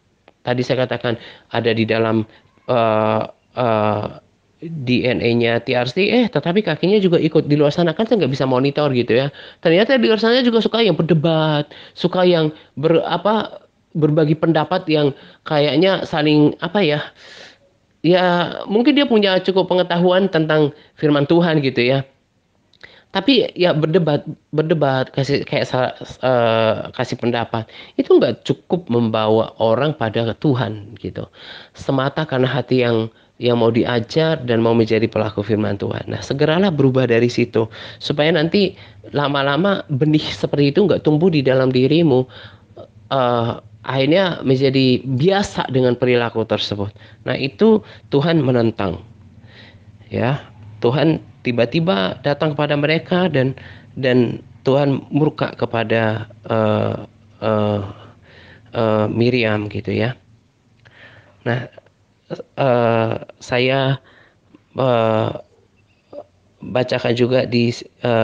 Tadi saya katakan ada di dalam uh, uh, DNA-nya TRC, tetapi kakinya juga ikut di luar sana, kan saya nggak bisa monitor gitu ya. Ternyata di luar sana juga suka yang berdebat, suka yang berbagi pendapat yang kayaknya saling apa ya, ya mungkin dia punya cukup pengetahuan tentang firman Tuhan gitu ya, tapi ya berdebat berdebat kasih kayak kasih pendapat itu nggak cukup membawa orang pada Tuhan gitu, semata karena hati yang mau diajar dan mau menjadi pelaku firman Tuhan. Nah, segeralah berubah dari situ supaya nanti lama-lama benih seperti itu nggak tumbuh di dalam dirimu, akhirnya menjadi biasa dengan perilaku tersebut. Nah, itu Tuhan menentang ya. Tuhan tiba-tiba datang kepada mereka, dan Tuhan murka kepada Miriam gitu ya. Nah, saya uh, bacakan juga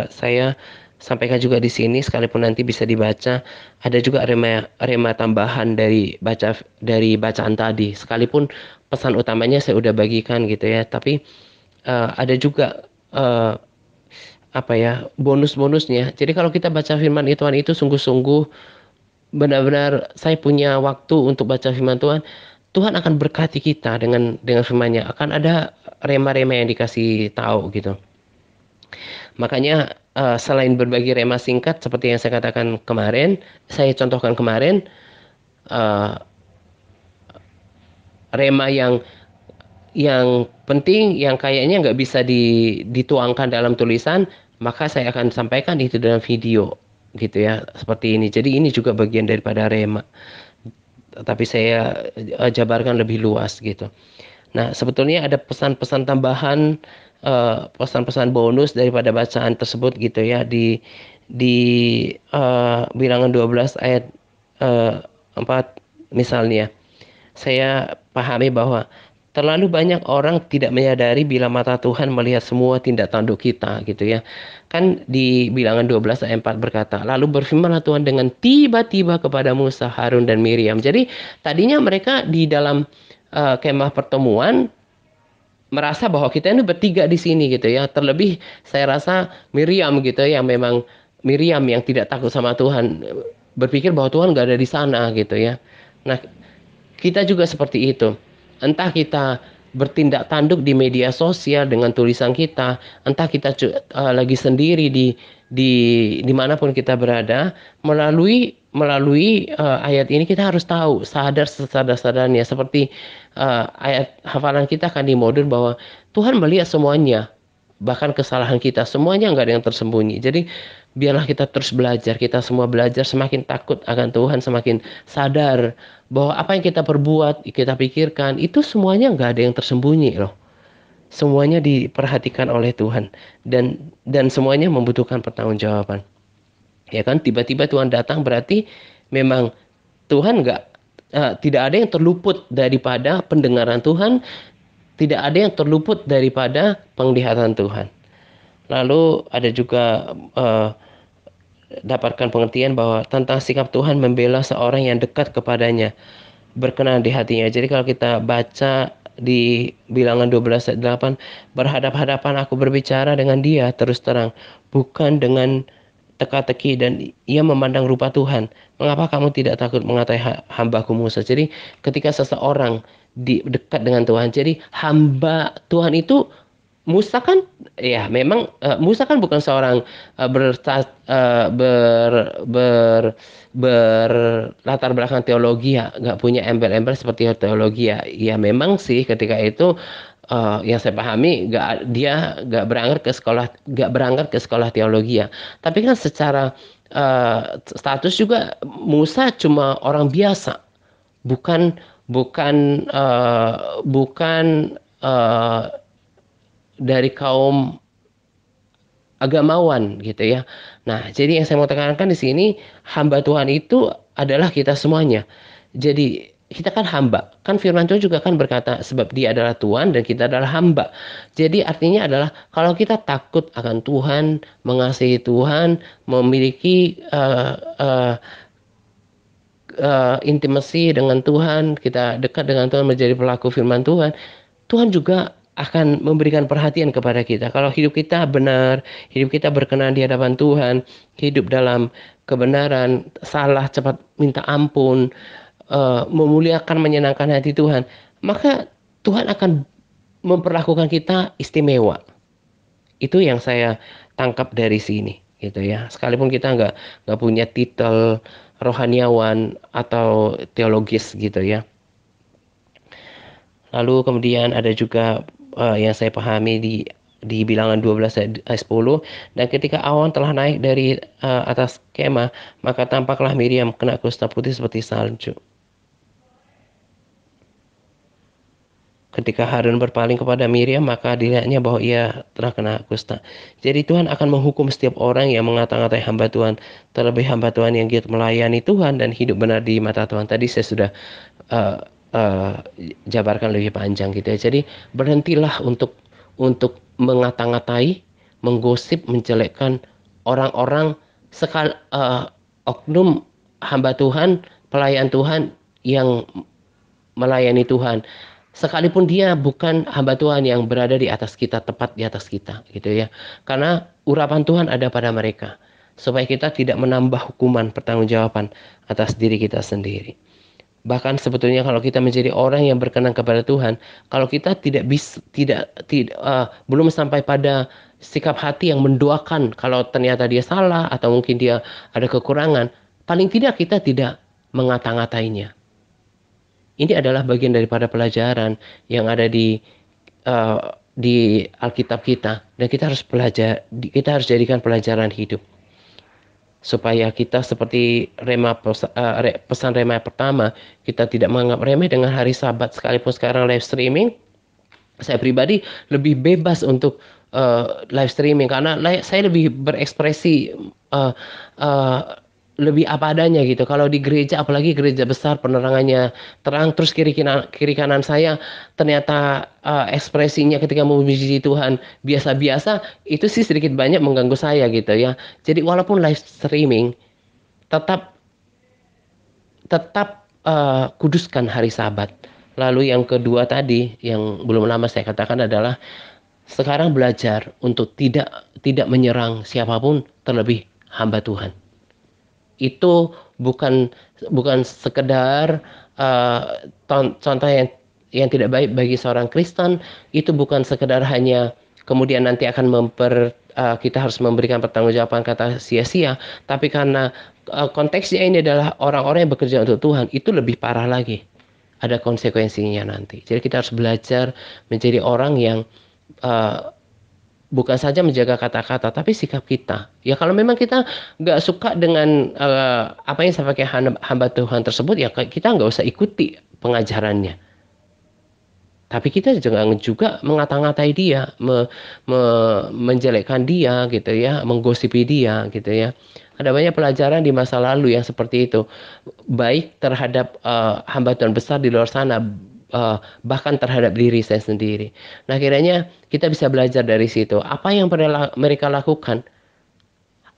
saya sampaikan juga di sini, sekalipun nanti bisa dibaca, ada juga rema tambahan dari bacaan tadi, sekalipun pesan utamanya saya udah bagikan gitu ya, tapi ada juga apa ya, bonus-bonusnya. Jadi kalau kita baca firman Tuhan itu sungguh-sungguh, benar-benar saya punya waktu untuk baca firman Tuhan, Tuhan akan berkati kita dengan firman-Nya. Akan ada rema-rema yang dikasih tahu gitu. Makanya selain berbagi rema singkat seperti yang saya katakan kemarin, saya contohkan kemarin, uh, rema yang penting, yang kayaknya nggak bisa dituangkan dalam tulisan, maka saya akan sampaikan itu dalam video gitu ya, seperti ini. Jadi ini juga bagian daripada rema, tapi saya jabarkan lebih luas gitu. Nah, sebetulnya ada pesan-pesan tambahan pesan-pesan bonus daripada bacaan tersebut gitu ya di Bilangan 12 ayat eh, 4 misalnya. Saya pahami bahwa terlalu banyak orang tidak menyadari bila mata Tuhan melihat semua tindak tanduk kita gitu ya. Kan di Bilangan 12 ayat 4 berkata, lalu berfirmanlah Tuhan dengan tiba-tiba kepada Musa, Harun dan Miriam. Jadi tadinya mereka di dalam kemah pertemuan merasa bahwa kita ini bertiga di sini gitu ya. Terlebih saya rasa Miriam gitu ya, yang memang Miriam yang tidak takut sama Tuhan berpikir bahwa Tuhan gak ada di sana gitu ya. Nah, kita juga seperti itu. Entah kita bertindak tanduk di media sosial dengan tulisan kita, entah kita lagi sendiri di dimanapun kita berada, melalui ayat ini kita harus tahu, sadar sesadar-sadarnya, seperti ayat hafalan kita akan dimodul bahwa Tuhan melihat semuanya, bahkan kesalahan kita, semuanya nggak ada yang tersembunyi. Jadi biarlah kita terus belajar, kita semua belajar, semakin takut akan Tuhan, semakin sadar bahwa apa yang kita perbuat, kita pikirkan, itu semuanya nggak ada yang tersembunyi loh. Semuanya diperhatikan oleh Tuhan, dan semuanya membutuhkan pertanggungjawaban. Ya kan, tiba-tiba Tuhan datang berarti memang Tuhan nggak tidak ada yang terluput daripada pendengaran Tuhan, tidak ada yang terluput daripada penglihatan Tuhan. Lalu ada juga dapatkan pengertian bahwa tentang sikap Tuhan membela seorang yang dekat kepadanya, berkenan di hatinya. Jadi kalau kita baca di Bilangan 12 ayat 8, berhadap-hadapan aku berbicara dengan dia terus terang, bukan dengan teka-teki, dan ia memandang rupa Tuhan. Mengapa kamu tidak takut mengatai hambaku Musa? Jadi ketika seseorang dekat dengan Tuhan, jadi hamba Tuhan itu Musa kan, ya memang Musa kan bukan seorang uh, berta- uh, ber, ber, berlatar belakang teologi ya, nggak punya embel-embel seperti teologi ya. Ya memang sih ketika itu yang saya pahami dia nggak berangkat ke sekolah teologi ya. Tapi kan secara status juga Musa cuma orang biasa, bukan bukan bukan dari kaum agamawan gitu ya. Nah, jadi yang saya mau tekankan di sini, hamba Tuhan itu adalah kita semuanya. Jadi kita kan hamba. Kan firman Tuhan juga kan berkata sebab dia adalah Tuhan dan kita adalah hamba. Jadi artinya adalah kalau kita takut akan Tuhan, mengasihi Tuhan, memiliki intimasi dengan Tuhan, kita dekat dengan Tuhan, menjadi pelaku firman Tuhan, Tuhan juga akan memberikan perhatian kepada kita. Kalau hidup kita benar, hidup kita berkenan di hadapan Tuhan, hidup dalam kebenaran, salah cepat minta ampun, memuliakan, menyenangkan hati Tuhan, maka Tuhan akan memperlakukan kita istimewa. Itu yang saya tangkap dari sini, gitu ya. Sekalipun kita nggak punya titel rohaniawan atau teologis, gitu ya. Lalu kemudian ada juga yang saya pahami di Bilangan 12 ayat 10, dan ketika awan telah naik dari atas kemah, maka tampaklah Miriam kena kusta putih seperti salju. Ketika Harun berpaling kepada Miriam, maka dilihatnya bahwa ia telah kena kusta. Jadi Tuhan akan menghukum setiap orang yang mengata-ngatai hamba Tuhan, terlebih hamba Tuhan yang giat melayani Tuhan dan hidup benar di mata Tuhan. Tadi saya sudah uh, uh, jabarkan lebih panjang gitu ya. Jadi berhentilah untuk mengata-ngatai, menggosip, menjelekkan orang-orang oknum hamba Tuhan, pelayan Tuhan yang melayani Tuhan. Sekalipun dia bukan hamba Tuhan yang berada di atas kita, tepat di atas kita, gitu ya. Karena urapan Tuhan ada pada mereka, supaya kita tidak menambah hukuman pertanggungjawaban atas diri kita sendiri. Bahkan sebetulnya kalau kita menjadi orang yang berkenan kepada Tuhan, kalau kita belum sampai pada sikap hati yang mendoakan kalau ternyata dia salah atau mungkin dia ada kekurangan, paling tidak kita tidak mengata-ngatainya. Ini adalah bagian daripada pelajaran yang ada di Alkitab kita, dan kita harus kita harus jadikan pelajaran hidup supaya kita seperti pesan Rema pertama, kita tidak menganggap remeh dengan hari Sabat. Sekalipun sekarang live streaming, Saya pribadi lebih bebas untuk live streaming karena saya lebih berekspresi uh, uh, lebih apa adanya gitu. Kalau di gereja, apalagi gereja besar, penerangannya terang, terus kiri kanan saya ternyata ekspresinya ketika memuji Tuhan biasa-biasa, itu sih sedikit banyak mengganggu saya gitu ya. Jadi walaupun live streaming, tetap tetap kuduskan hari Sabat. Lalu yang kedua tadi yang belum lama saya katakan adalah sekarang belajar untuk tidak tidak menyerang siapapun, terlebih hamba Tuhan. Itu bukan bukan sekedar uh, contoh yang tidak baik bagi seorang Kristen. Itu bukan sekedar hanya kemudian nanti akan kita harus memberikan pertanggungjawaban kata sia-sia, tapi karena konteksnya ini adalah orang-orang yang bekerja untuk Tuhan, itu lebih parah lagi, ada konsekuensinya nanti. Jadi kita harus belajar menjadi orang yang uh, bukan saja menjaga kata-kata, tapi sikap kita. Ya kalau memang kita nggak suka dengan apa yang saya pakai hamba Tuhan tersebut, ya kita nggak usah ikuti pengajarannya. Tapi kita jangan juga mengata-ngatai dia, menjelekkan dia gitu ya, menggosipi dia gitu ya. Ada banyak pelajaran di masa lalu yang seperti itu, baik terhadap hamba Tuhan besar di luar sana, uh, bahkan terhadap diri saya sendiri. Nah, kiranya kita bisa belajar dari situ. Apa yang mereka lakukan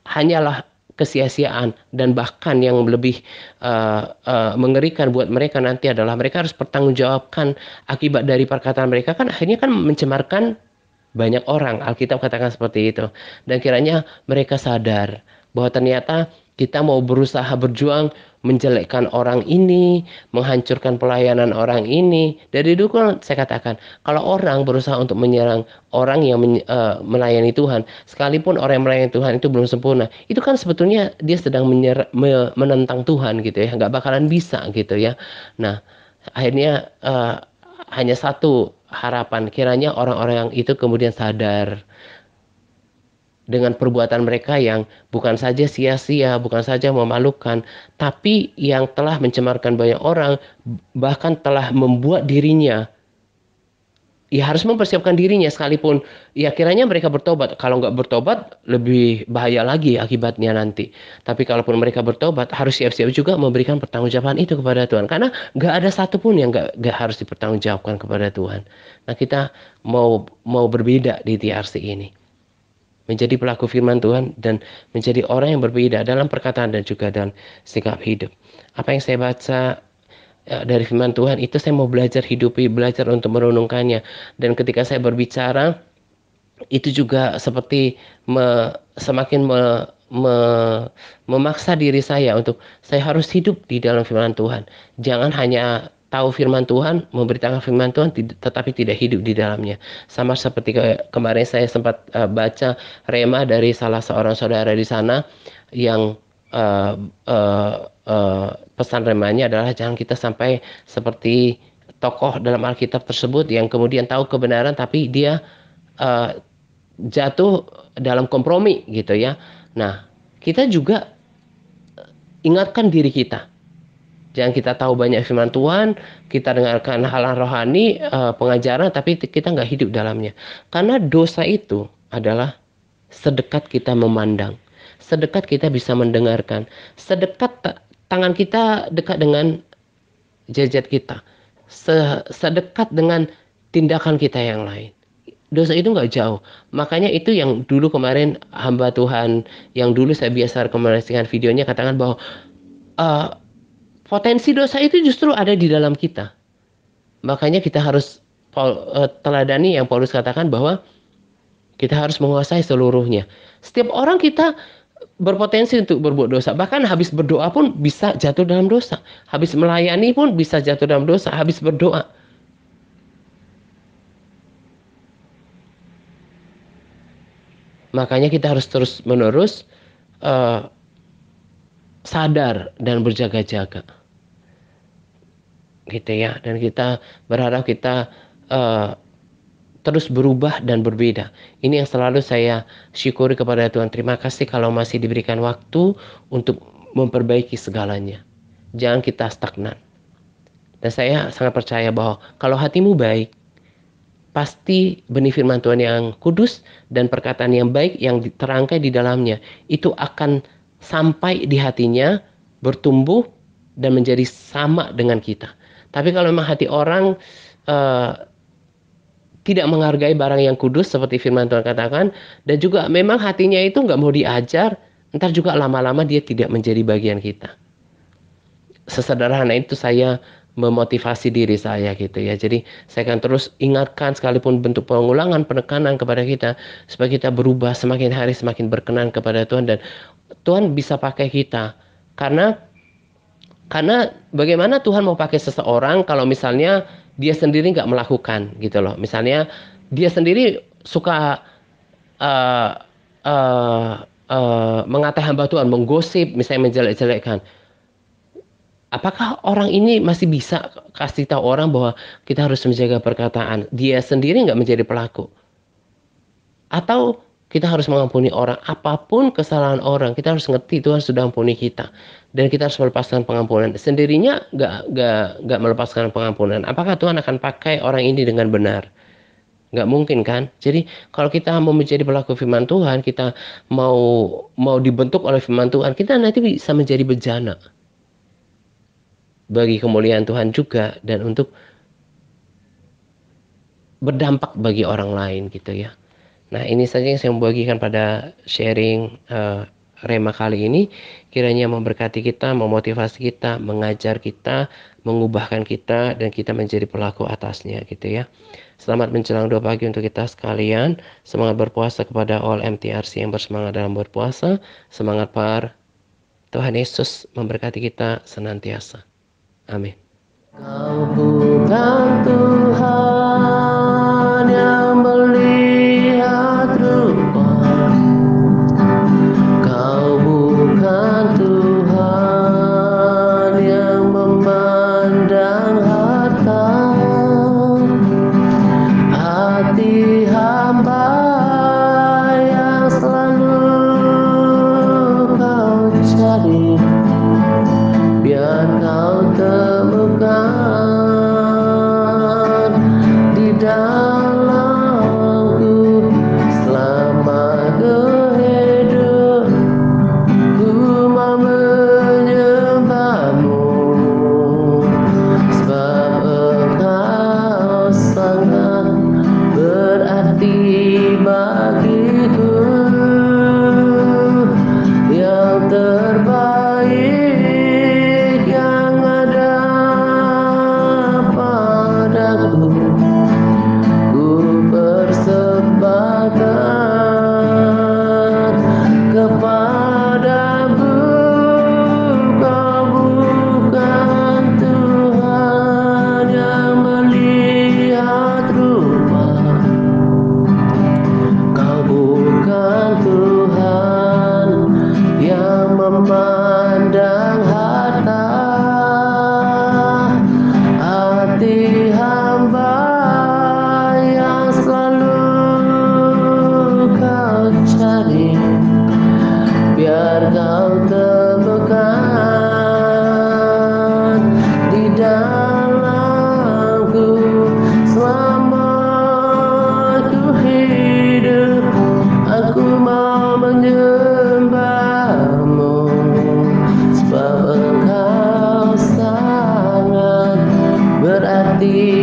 hanyalah kesia-siaan, dan bahkan yang lebih mengerikan buat mereka nanti adalah mereka harus pertanggungjawabkan akibat dari perkataan mereka, kan akhirnya kan mencemarkan banyak orang. Alkitab katakan seperti itu. Dan kiranya mereka sadar bahwa ternyata kita mau berusaha berjuang menjelekkan orang ini, menghancurkan pelayanan orang ini. Dari dulu kan saya katakan, kalau orang berusaha untuk menyerang orang yang melayani Tuhan, sekalipun orang yang melayani Tuhan itu belum sempurna, itu kan sebetulnya dia sedang menentang Tuhan gitu ya, nggak bakalan bisa gitu ya. Nah, akhirnya hanya satu harapan, kiranya orang-orang yang itu kemudian sadar dengan perbuatan mereka yang bukan saja sia-sia, bukan saja memalukan, tapi yang telah mencemarkan banyak orang, bahkan telah membuat dirinya, ya harus mempersiapkan dirinya sekalipun, ya kiranya mereka bertobat. Kalau nggak bertobat, lebih bahaya lagi akibatnya nanti. Tapi kalaupun mereka bertobat, harus siap-siap juga memberikan pertanggungjawaban itu kepada Tuhan. Karena nggak ada satupun yang nggak harus dipertanggungjawabkan kepada Tuhan. Nah, kita mau berbeda di TRC ini, menjadi pelaku firman Tuhan dan menjadi orang yang berbeda dalam perkataan dan juga dalam sikap hidup. Apa yang saya baca dari firman Tuhan itu, saya mau belajar hidupi, belajar untuk merenungkannya. Dan ketika saya berbicara, itu juga seperti semakin memaksa diri saya untuk saya harus hidup di dalam firman Tuhan. Jangan hanya tahu firman Tuhan, memberitakan firman Tuhan, tetapi tidak hidup di dalamnya. Sama seperti kemarin saya sempat baca rema dari salah seorang saudara di sana yang uh, uh, pesan remanya adalah jangan kita sampai seperti tokoh dalam Alkitab tersebut yang kemudian tahu kebenaran tapi dia uh, jatuh dalam kompromi gitu ya. Nah, kita juga ingatkan diri kita. Jangan kita tahu banyak firman Tuhan, kita dengarkan hal-hal rohani, pengajaran, tapi kita nggak hidup dalamnya. Karena dosa itu adalah sedekat kita memandang, sedekat kita bisa mendengarkan, sedekat tangan kita dekat dengan jejak kita, sedekat dengan tindakan kita yang lain. Dosa itu nggak jauh. Makanya itu yang dulu kemarin hamba Tuhan yang dulu saya biasa rekomendasikan videonya katakan bahwa uh, potensi dosa itu justru ada di dalam kita. Makanya kita harus teladani yang Paulus katakan bahwa kita harus menguasai seluruhnya. Setiap orang kita berpotensi untuk berbuat dosa. Bahkan habis berdoa pun bisa jatuh dalam dosa. Habis melayani pun bisa jatuh dalam dosa. Habis berdoa. Makanya kita harus terus-menerus sadar dan berjaga-jaga. Gitu ya. Dan kita berharap kita terus berubah dan berbeda. Ini yang selalu saya syukuri kepada Tuhan. Terima kasih kalau masih diberikan waktu untuk memperbaiki segalanya. Jangan kita stagnan. Dan saya sangat percaya bahwa kalau hatimu baik, pasti benih firman Tuhan yang kudus dan perkataan yang baik yang terangkai di dalamnya itu akan sampai di hatinya, bertumbuh dan menjadi sama dengan kita. Tapi kalau memang hati orang uh, tidak menghargai barang yang kudus seperti firman Tuhan katakan, dan juga memang hatinya itu nggak mau diajar, ntar juga lama-lama dia tidak menjadi bagian kita. Sesederhana itu saya memotivasi diri saya gitu ya. Jadi saya akan terus ingatkan sekalipun bentuk pengulangan, penekanan kepada kita supaya kita berubah semakin hari semakin berkenan kepada Tuhan, dan Tuhan bisa pakai kita. Karena bagaimana Tuhan mau pakai seseorang kalau misalnya dia sendiri nggak melakukan gitu loh. Misalnya dia sendiri suka uh, uh, mengatakan hamba Tuhan, menggosip, misalnya menjelek-jelekkan. Apakah orang ini masih bisa kasih tahu orang bahwa kita harus menjaga perkataan? Dia sendiri nggak menjadi pelaku. Atau kita harus mengampuni orang, apapun kesalahan orang, kita harus ngerti Tuhan sudah ampuni kita. Dan kita harus melepaskan pengampunan. Sendirinya nggak melepaskan pengampunan. Apakah Tuhan akan pakai orang ini dengan benar? Nggak mungkin kan? Jadi kalau kita mau menjadi pelaku firman Tuhan, kita mau dibentuk oleh firman Tuhan, kita nanti bisa menjadi bejana bagi kemuliaan Tuhan juga, dan untuk berdampak bagi orang lain gitu ya. Nah, ini saja yang saya membagikan pada sharing Rema kali ini. Kiranya memberkati kita, memotivasi kita, mengajar kita, mengubahkan kita, dan kita menjadi pelaku atasnya gitu ya. Selamat menjelang 2 pagi untuk kita sekalian. Semangat berpuasa kepada all MTRC yang bersemangat dalam berpuasa. Semangat par. Tuhan Yesus memberkati kita senantiasa. Amin. Kau bukan Tuhan yang melihat rupa, Kau bukan Tuhan yang memandang harta. Hati hamba yang selalu Kau cari, biar Kau temukan di dalamku selama kehidup. Ku mau menyembahmu sebab Engkau sangat berarti bagiku. Yang terbaik yang ada padaku, ku persembahkan kepadamu. Kau bukan Tuhan yang melihat rupa, Kau bukan Tuhan yang memandang harta. Hati hamba yang selalu Kau cari, biar Kau temukan di dalamku selama ku hidup. Aku mau menyembahmu sebab Engkau sangat berarti